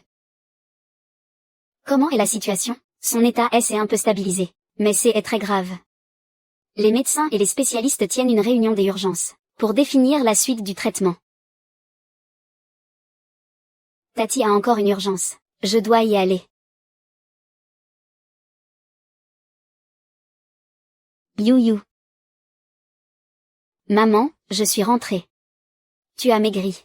Comment est la situation? Son état s'est un peu stabilisé, mais c'est très grave. Les médecins et les spécialistes tiennent une réunion des urgences, pour définir la suite du traitement. Tati a encore une urgence. Je dois y aller. Yuyu. Maman, je suis rentrée. Tu as maigri.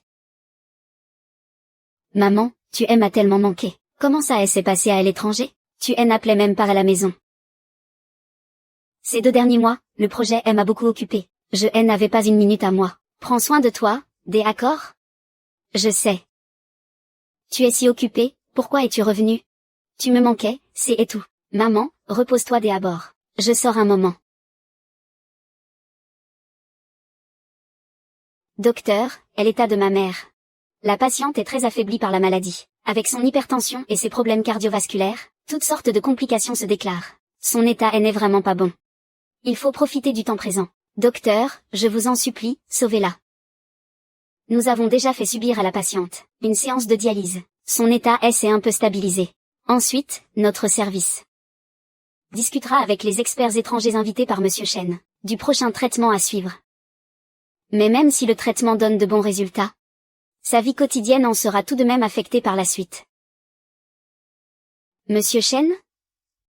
Maman, tu m'as tellement manqué. Comment ça s'est passé à l'étranger? Tu n'appelais même pas à la maison. Ces 2 derniers mois, le projet m'a beaucoup occupé. Je n'avais pas une minute à moi. Prends soin de toi, d'accord? Je sais. Tu es si occupé, pourquoi es-tu revenu? Tu me manquais, c'est tout. Maman, repose-toi à bord. Je sors un moment. Docteur, l'état de ma mère. La patiente est très affaiblie par la maladie. Avec son hypertension et ses problèmes cardiovasculaires, toutes sortes de complications se déclarent. Son état n'est vraiment pas bon. Il faut profiter du temps présent. Docteur, je vous en supplie, sauvez-la. Nous avons déjà fait subir à la patiente une séance de dialyse. Son état s'est un peu stabilisé. Ensuite, notre service discutera avec les experts étrangers invités par Monsieur Shen. du prochain traitement à suivre. Mais même si le traitement donne de bons résultats, sa vie quotidienne en sera tout de même affectée par la suite. Monsieur Shen?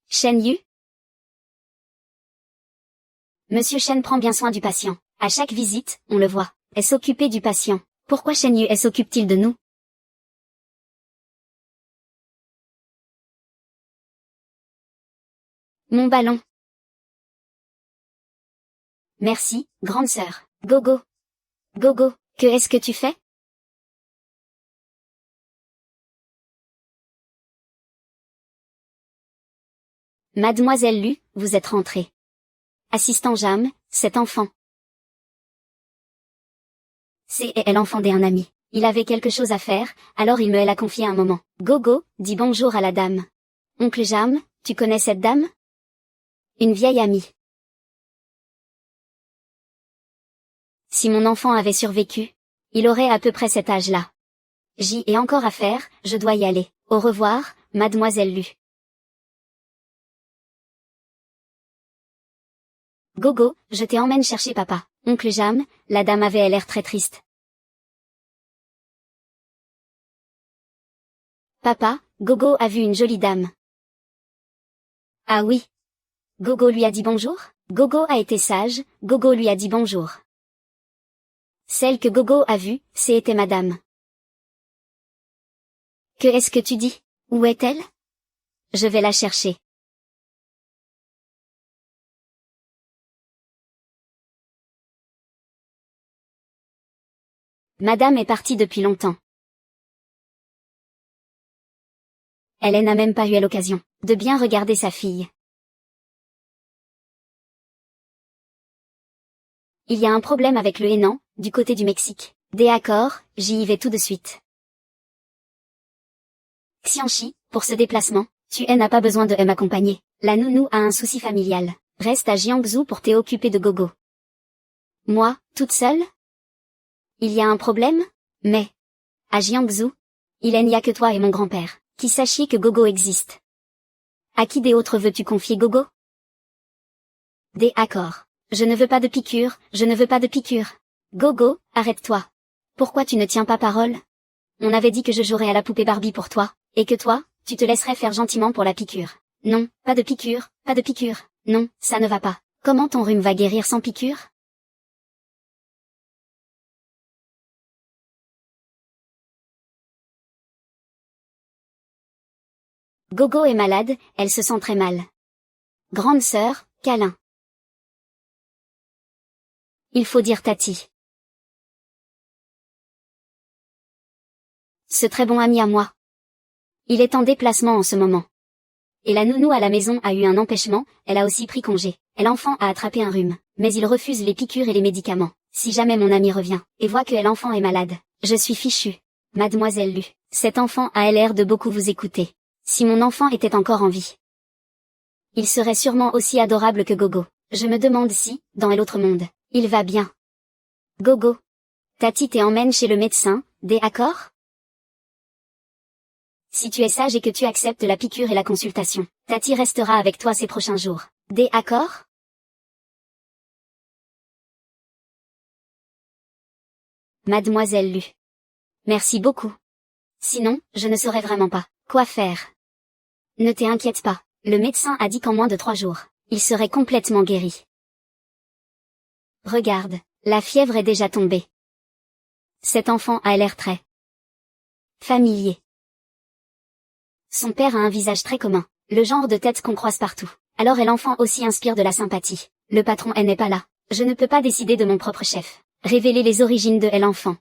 Shen Yu? Monsieur Shen prend bien soin du patient. À chaque visite, on le voit. Est s'occuper du patient. Pourquoi Shen Yu s'occupe-t-il de nous? Mon ballon. Merci, grande sœur. Gogo. Gogo, que est-ce que tu fais? Mademoiselle Lu, vous êtes rentrée. Assistant Jam, cet enfant. C'est l'enfant d'un ami. Il avait quelque chose à faire, alors il me l'a confié un moment. Gogo, dit bonjour à la dame. Oncle Jam, tu connais cette dame? Une vieille amie. Si mon enfant avait survécu, il aurait à peu près cet âge-là. J'y ai encore à faire, je dois y aller. Au revoir, mademoiselle Lu. Gogo, je t'emmène chercher papa. Oncle Jam, la dame avait l'air très triste. Papa, Gogo a vu une jolie dame. Ah oui. Gogo lui a dit bonjour? Gogo a été sage, Gogo lui a dit bonjour. Celle que Gogo a vue, c'était madame. Que est-ce que tu dis? Où est-elle? Je vais la chercher. Madame est partie depuis longtemps. Elle n'a même pas eu l'occasion de bien regarder sa fille. Il y a un problème avec le Henan, du côté du Mexique. D'accord, j'y vais tout de suite. Xianxi, pour ce déplacement, tu n'as pas besoin de m'accompagner. La nounou a un souci familial. Reste à Jiangsu pour t'occuper de Gogo. Moi, toute seule? Il y a un problème? Mais, à Jiangsu, il n'y a que toi et mon grand-père, qui sachiez que Gogo existe. À qui des autres veux-tu confier Gogo? D'accord. Je ne veux pas de piqûre, je ne veux pas de piqûre. Gogo, arrête-toi. Pourquoi tu ne tiens pas parole? On avait dit que je jouerais à la poupée Barbie pour toi, et que toi, tu te laisserais faire gentiment pour la piqûre. Non, pas de piqûre, pas de piqûre. Non, ça ne va pas. Comment ton rhume va guérir sans piqûre? Gogo est malade, elle se sent très mal. Grande sœur, câlin. Il faut dire Tati. Ce très bon ami à moi. Il est en déplacement en ce moment. Et la nounou à la maison a eu un empêchement, elle a aussi pris congé. L'enfant a attrapé un rhume, mais il refuse les piqûres et les médicaments. Si jamais mon ami revient, et voit que l'enfant est malade, je suis fichue. Mademoiselle Lu, cet enfant a l'air de beaucoup vous écouter. Si mon enfant était encore en vie, il serait sûrement aussi adorable que Gogo. Je me demande si, dans l'autre monde, il va bien. Gogo. Tati t'emmène chez le médecin, d'accord? Si tu es sage et que tu acceptes la piqûre et la consultation, Tati restera avec toi ces prochains jours. D'accord? Mademoiselle Lu. Merci beaucoup. Sinon, je ne saurais vraiment pas quoi faire. Ne t'inquiète pas, le médecin a dit qu'en moins de 3 jours, il serait complètement guéri. Regarde, la fièvre est déjà tombée. Cet enfant a l'air très familier. Son père a un visage très commun, le genre de tête qu'on croise partout. Alors l'enfant aussi inspire de la sympathie. Le patron n'est pas là. Je ne peux pas décider de mon propre chef. Révéler les origines de l'enfant.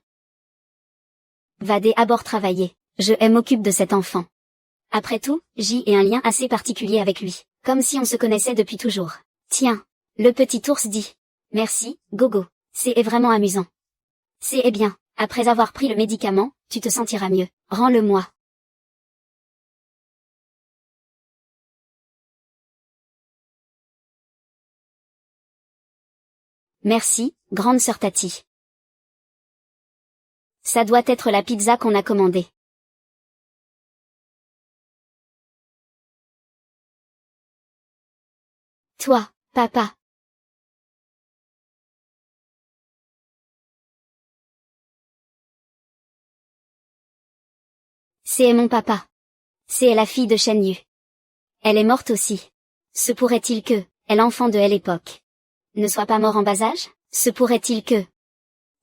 Va à bord travailler. Je m'occupe de cet enfant. Après tout, j'y ai un lien assez particulier avec lui. Comme si on se connaissait depuis toujours. Tiens. Le petit ours dit. Merci, Gogo. C'est vraiment amusant. C'est bien. Après avoir pris le médicament, tu te sentiras mieux. Rends-le-moi. Merci, grande sœur Tati. Ça doit être la pizza qu'on a commandée. Toi, papa. C'est mon papa. C'est la fille de Shen Yu. Elle est morte aussi. Se pourrait-il que, elle enfant de elle époque, ne soit pas mort en bas âge? Se pourrait-il que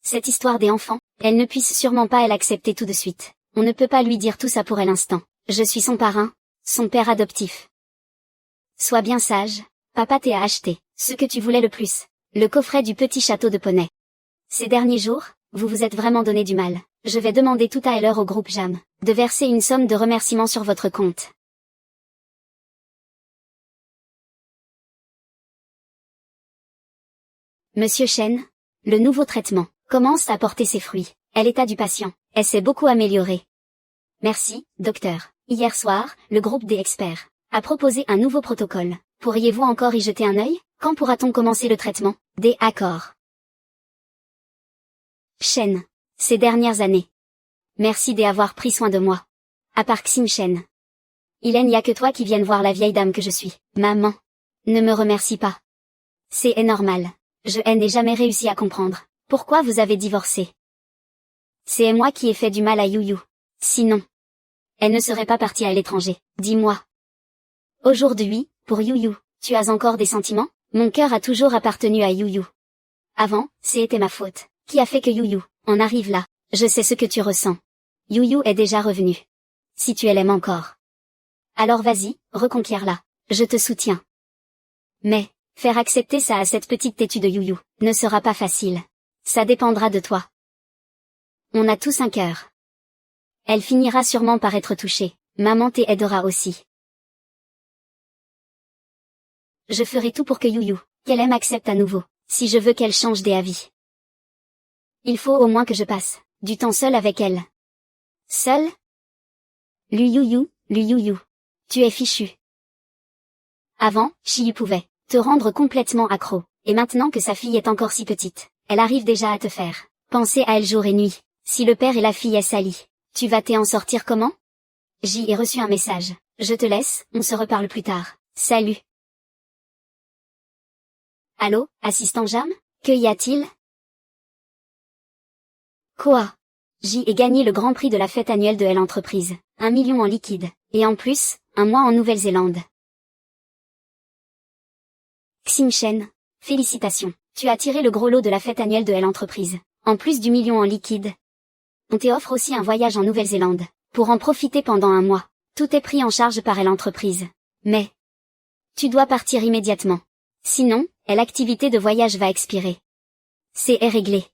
cette histoire des enfants, elle ne puisse sûrement pas elle accepter tout de suite. On ne peut pas lui dire tout ça pour l'instant. Je suis son parrain, son père adoptif. Sois bien sage, papa t'a acheté ce que tu voulais le plus, le coffret du petit château de poney. Ces derniers jours, vous vous êtes vraiment donné du mal. Je vais demander tout à l'heure au groupe Jam de verser une somme de remerciement sur votre compte. Monsieur Shen, le nouveau traitement commence à porter ses fruits. Et l'état du patient, elle s'est beaucoup amélioré. Merci, docteur. Hier soir, le groupe des experts a proposé un nouveau protocole. Pourriez-vous encore y jeter un œil? Quand pourra-t-on commencer le traitement? Des accords. Shen. Ces dernières années. Merci d'avoir pris soin de moi. À part Xin Shen. Il n'y a que toi qui viennes voir la vieille dame que je suis. Maman. Ne me remercie pas. C'est normal. Je n'ai jamais réussi à comprendre pourquoi vous avez divorcé. C'est moi qui ai fait du mal à Yu Yu. Sinon, elle ne serait pas partie à l'étranger. Dis-moi. Aujourd'hui, pour Yu Yu, tu as encore des sentiments? Mon cœur a toujours appartenu à Yu Yu. Avant, c'était ma faute, qui a fait que Yu Yu en arrive là. Je sais ce que tu ressens. Yu Yu est déjà revenue. Si tu l'aimes encore, alors vas-y, reconquiers-la. Je te soutiens. Mais, faire accepter ça à cette petite têtue de Yu Yu ne sera pas facile. Ça dépendra de toi. On a tous un cœur. Elle finira sûrement par être touchée. Maman t'aidera aussi. Je ferai tout pour que Yu Yu, qu'elle aime accepte à nouveau, si je veux qu'elle change d'avis. Il faut au moins que je passe du temps seul avec elle. Seul? Lu Yu Yu. Tu es fichu. Avant, Shi pouvait te rendre complètement accro, et maintenant que sa fille est encore si petite, elle arrive déjà à te faire penser à elle jour et nuit. Si le père et la fille est salis, tu vas t'en sortir comment? J'ai reçu un message. Je te laisse, on se reparle plus tard. Salut. Allô, assistant Jam? Que y a-t-il? Quoi? J'ai gagné le grand prix de la fête annuelle de l'entreprise. 1 million en liquide. Et en plus, un mois en Nouvelle-Zélande. Xin Shen. Félicitations. Tu as tiré le gros lot de la fête annuelle de l'entreprise. En plus du million en liquide. On t'offre aussi un voyage en Nouvelle-Zélande. Pour en profiter pendant un mois. Tout est pris en charge par l'entreprise. Mais, tu dois partir immédiatement. Sinon, l'activité de voyage va expirer. C'est réglé.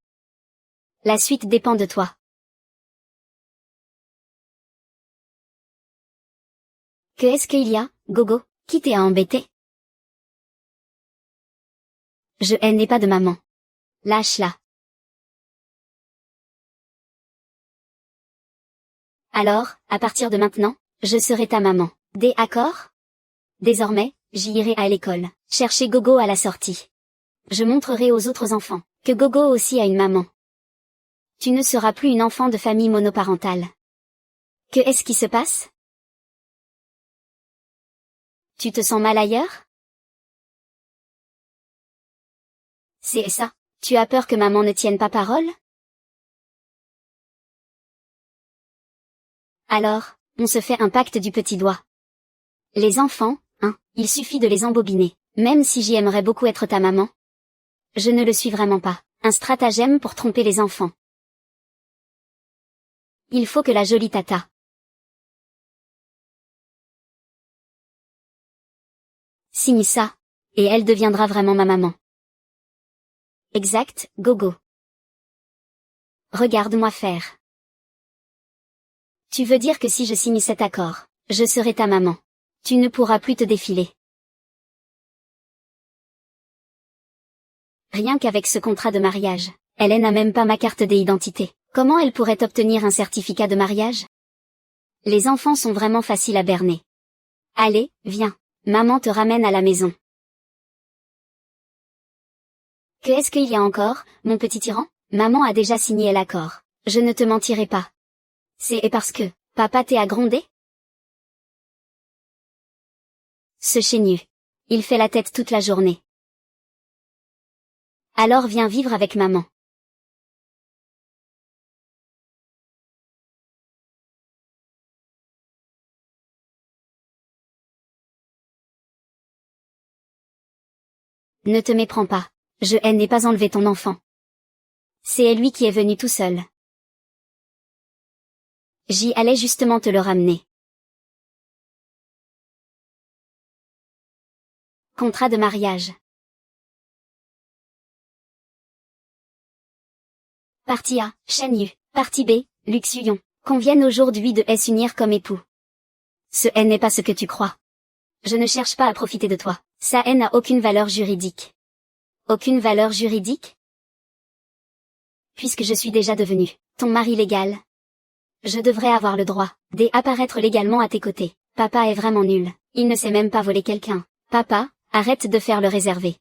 La suite dépend de toi. Que est-ce qu'il y a, Gogo, qui t'a embêté? Je n'ai pas de maman. Lâche-la. Alors, à partir de maintenant, je serai ta maman. D'accord? Désormais, j'irai à l'école, chercher Gogo à la sortie. Je montrerai aux autres enfants que Gogo aussi a une maman. Tu ne seras plus une enfant de famille monoparentale. Que est-ce qui se passe? Tu te sens mal ailleurs? C'est ça. Tu as peur que maman ne tienne pas parole? Alors, on se fait un pacte du petit doigt. Les enfants, il suffit de les embobiner, même si j'y aimerais beaucoup être ta maman. Je ne le suis vraiment pas. Un stratagème pour tromper les enfants. Il faut que la jolie tata signe ça, et elle deviendra vraiment ma maman. Exact, Gogo. Regarde-moi faire. Tu veux dire que si je signe cet accord, je serai ta maman. Tu ne pourras plus te défiler. Rien qu'avec ce contrat de mariage, elle n'a même pas ma carte d'identité. Comment elle pourrait obtenir un certificat de mariage? Les enfants sont vraiment faciles à berner. Allez, viens. Maman te ramène à la maison. Que est-ce qu'il y a encore, mon petit tyran? Maman a déjà signé l'accord. Je ne te mentirai pas. C'est parce que, papa t'a grondé? Ce chénu. Il fait la tête toute la journée. Alors viens vivre avec maman. Ne te méprends pas. Je n'ai pas enlevé ton enfant. C'est lui qui est venu tout seul. J'y allais justement te le ramener. Contrat de mariage. Partie A, Shen Yu. Partie B, Luc Suyon. Conviennent aujourd'hui de s'unir comme époux. Ce n'est pas ce que tu crois. Je ne cherche pas à profiter de toi. Ça n'a aucune valeur juridique. Aucune valeur juridique? Puisque je suis déjà devenu ton mari légal. Je devrais avoir le droit d'apparaître légalement à tes côtés. Papa est vraiment nul. Il ne sait même pas voler quelqu'un. Papa, arrête de faire le réservé.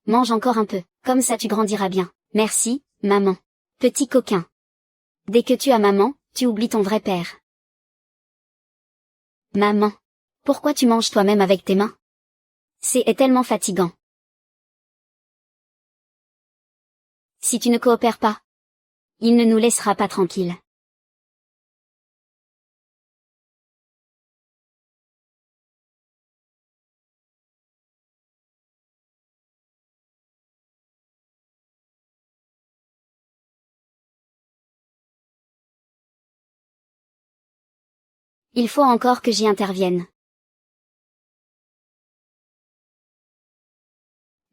Mange encore un peu, comme ça tu grandiras bien. Merci, maman. Petit coquin. Dès que tu as maman, tu oublies ton vrai père. Maman. Pourquoi tu manges toi-même avec tes mains? C'est tellement fatigant. Si tu ne coopères pas, il ne nous laissera pas tranquilles. Il faut encore que j'y intervienne.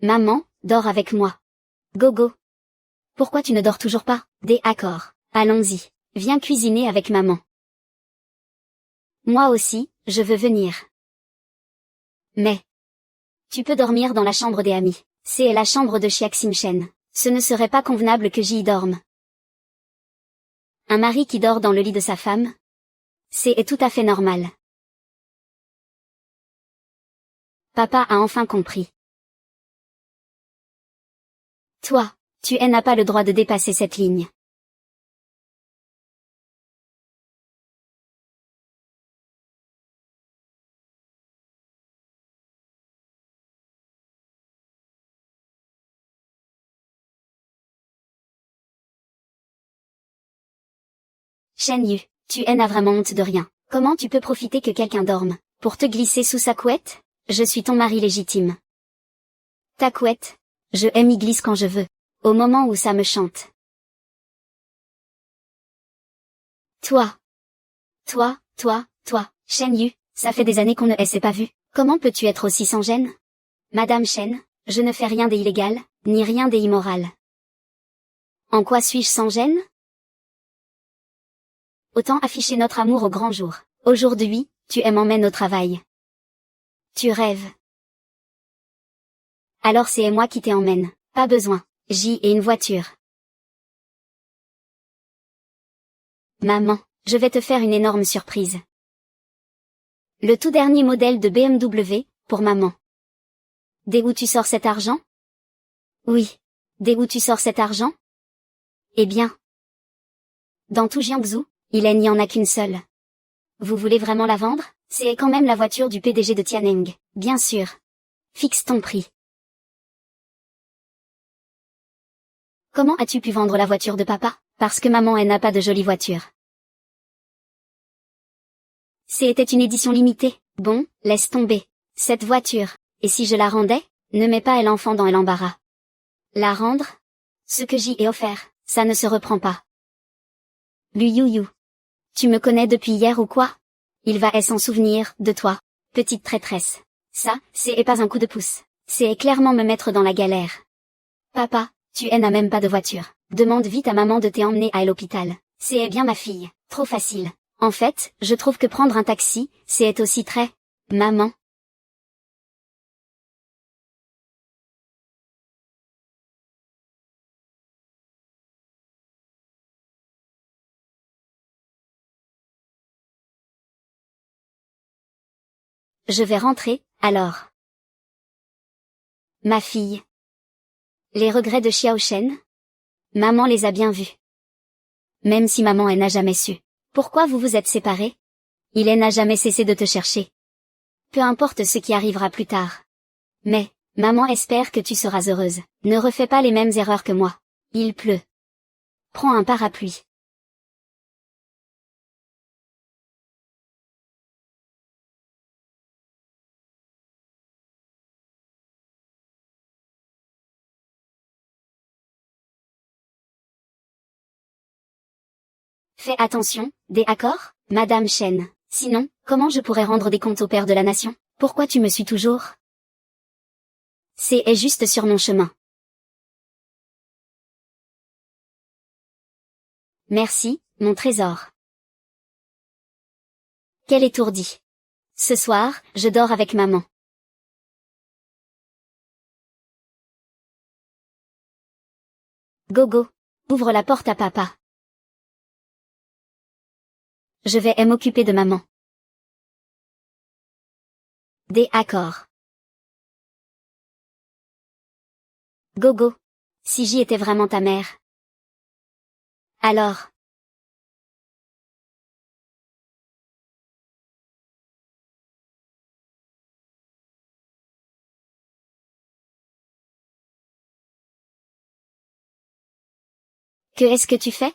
Maman, dors avec moi. Gogo. Pourquoi tu ne dors toujours pas? D'accord. Allons-y. Viens cuisiner avec maman. Moi aussi, je veux venir. Mais. Tu peux dormir dans la chambre des amis. C'est la chambre de Xiaxin Shen. Ce ne serait pas convenable que j'y dorme. Un mari qui dort dans le lit de sa femme? C'est tout à fait normal. Papa a enfin compris. Toi, tu n'as pas le droit de dépasser cette ligne. Shen Yu, tu n'as vraiment honte de rien. Comment tu peux profiter que quelqu'un dorme, pour te glisser sous sa couette? Je suis ton mari légitime. Ta couette? Je m'y glisse quand je veux. Au moment où ça me chante. Toi, Shen Yu, ça fait des années qu'on ne s'est pas vu. Comment peux-tu être aussi sans gêne? Madame Shen, je ne fais rien d'illégal, ni rien d'immoral. En quoi suis-je sans gêne? Autant afficher notre amour au grand jour. Aujourd'hui, tu m'emmènes au travail. Tu rêves. Alors c'est moi qui t'emmène. Pas besoin. J'y ai une voiture. Maman, je vais te faire une énorme surprise. Le tout dernier modèle de BMW, pour maman. Dès où tu sors cet argent? Oui. Dès où tu sors cet argent? Eh bien. Dans tout Jiangsu, il n'y en a qu'une seule. Vous voulez vraiment la vendre? C'est quand même la voiture du PDG de Tianeng, bien sûr. Fixe ton prix. Comment as-tu pu vendre la voiture de papa? Parce que maman elle n'a pas de jolie voiture. C'était une édition limitée. Bon, laisse tomber. Cette voiture. Et si je la rendais? Ne mets pas l'enfant dans l'embarras. La rendre? Ce que j'y ai offert, ça ne se reprend pas. Lu Yu Yu. Tu me connais depuis hier ou quoi? Il va s'en souvenir, de toi. Petite traîtresse. Ça, c'est pas un coup de pouce. C'est clairement me mettre dans la galère. Papa, tu n'as même pas de voiture. Demande vite à maman de t'emmener à l'hôpital. C'est bien ma fille. Trop facile. En fait, je trouve que prendre un taxi, c'est aussi très... Maman. Je vais rentrer, alors. Ma fille. Les regrets de Xiao Shen? Maman les a bien vus. Même si maman elle n'a jamais su. Pourquoi vous vous êtes séparés? Il n'a jamais cessé de te chercher. Peu importe ce qui arrivera plus tard. Mais, maman espère que tu seras heureuse. Ne refais pas les mêmes erreurs que moi. Il pleut. Prends un parapluie. Fais attention, d'accord, Madame Chen. Sinon, comment je pourrais rendre des comptes au père de la nation? Pourquoi tu me suis toujours? Est juste sur mon chemin. Merci, mon trésor. Quel étourdi. Ce soir, je dors avec maman. Gogo. Ouvre la porte à papa. Je vais m'occuper de maman. D'accord. Gogo. Si j'y étais vraiment ta mère. Alors. Que est-ce que tu fais?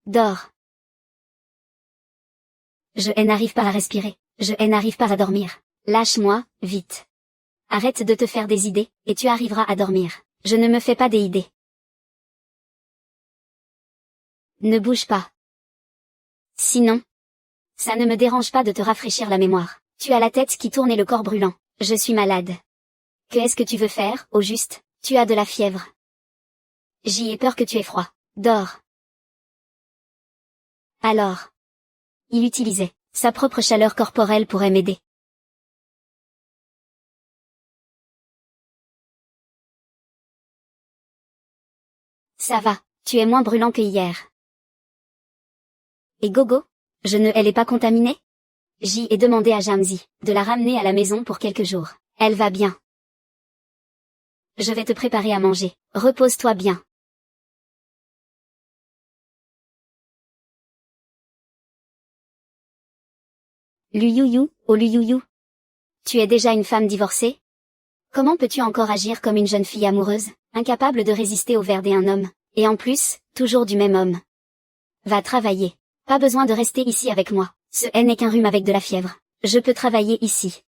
Dors. Je n'arrive pas à respirer. Je n'arrive pas à dormir. Lâche-moi, vite. Arrête de te faire des idées, et tu arriveras à dormir. Je ne me fais pas des idées. Ne bouge pas. Sinon. Ça ne me dérange pas de te rafraîchir la mémoire. Tu as la tête qui tourne et le corps brûlant. Je suis malade. Que est-ce que tu veux faire, au juste? Tu as de la fièvre. J'y ai peur que tu aies froid. Dors. Alors. Il utilisait sa propre chaleur corporelle pourrait m'aider. Ça va, tu es moins brûlant que hier. Et Gogo? Je ne l'ai pas contaminée? J'y ai demandé à Jamzi de la ramener à la maison pour quelques jours. Elle va bien. Je vais te préparer à manger. Repose-toi bien. Luyuyu, oh Luyuyu. Tu es déjà une femme divorcée? Comment peux-tu encore agir comme une jeune fille amoureuse, incapable de résister au verre d'un homme, et en plus, toujours du même homme? Va travailler. Pas besoin de rester ici avec moi. Ce n'est qu'un rhume avec de la fièvre. Je peux travailler ici.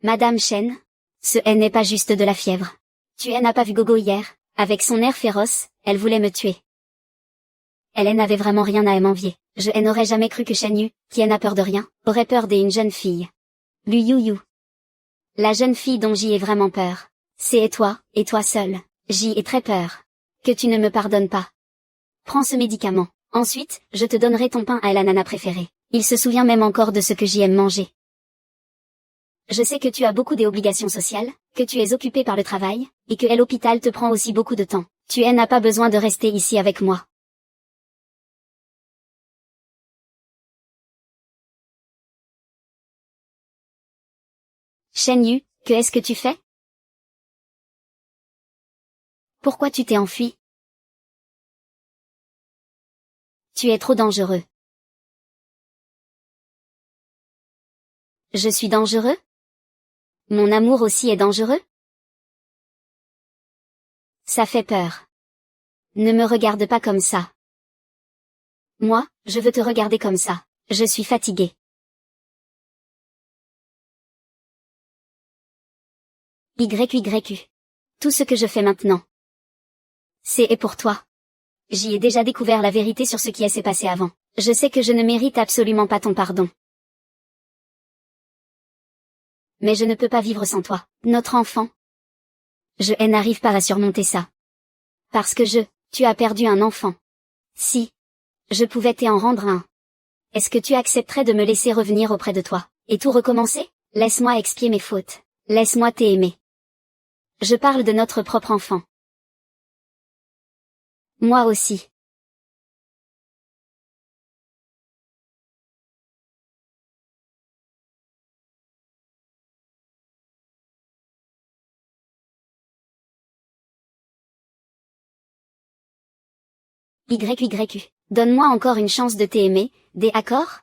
Madame Chen? Ce n'est pas juste de la fièvre. Tu n'as pas vu Gogo hier? Avec son air féroce, elle voulait me tuer. Elle n'avait vraiment rien à m'envier. Je n'aurais jamais cru que Shen Yu, qui n'a peur de rien, aurait peur d'une jeune fille. Luyuyu. La jeune fille dont j'y ai vraiment peur. C'est et toi seul. J'y ai très peur. Que tu ne me pardonnes pas. Prends ce médicament. Ensuite, je te donnerai ton pain à l'ananas préféré. Il se souvient même encore de ce que j'y aime manger. Je sais que tu as beaucoup d'obligations sociales, que tu es occupé par le travail, et que l'hôpital te prend aussi beaucoup de temps. Tu n'as pas besoin de rester ici avec moi. Shen Yu, que est-ce que tu fais? Pourquoi tu t'es enfui? Tu es trop dangereux. Je suis dangereux? Mon amour aussi est dangereux? Ça fait peur. Ne me regarde pas comme ça. Moi, je veux te regarder comme ça. Je suis fatiguée. YYU. Tout ce que je fais maintenant. C'est pour toi. J'y ai déjà découvert la vérité sur ce qui s'est passé avant. Je sais que je ne mérite absolument pas ton pardon. Mais je ne peux pas vivre sans toi, notre enfant. Je n'arrive pas à surmonter ça. Parce que tu as perdu un enfant. Si. Je pouvais t'en rendre un. Est-ce que tu accepterais de me laisser revenir auprès de toi, et tout recommencer? Laisse-moi expier mes fautes. Laisse-moi t'aimer. Je parle de notre propre enfant. Moi aussi. YYU. Donne-moi encore une chance de t'aimer, d'accord?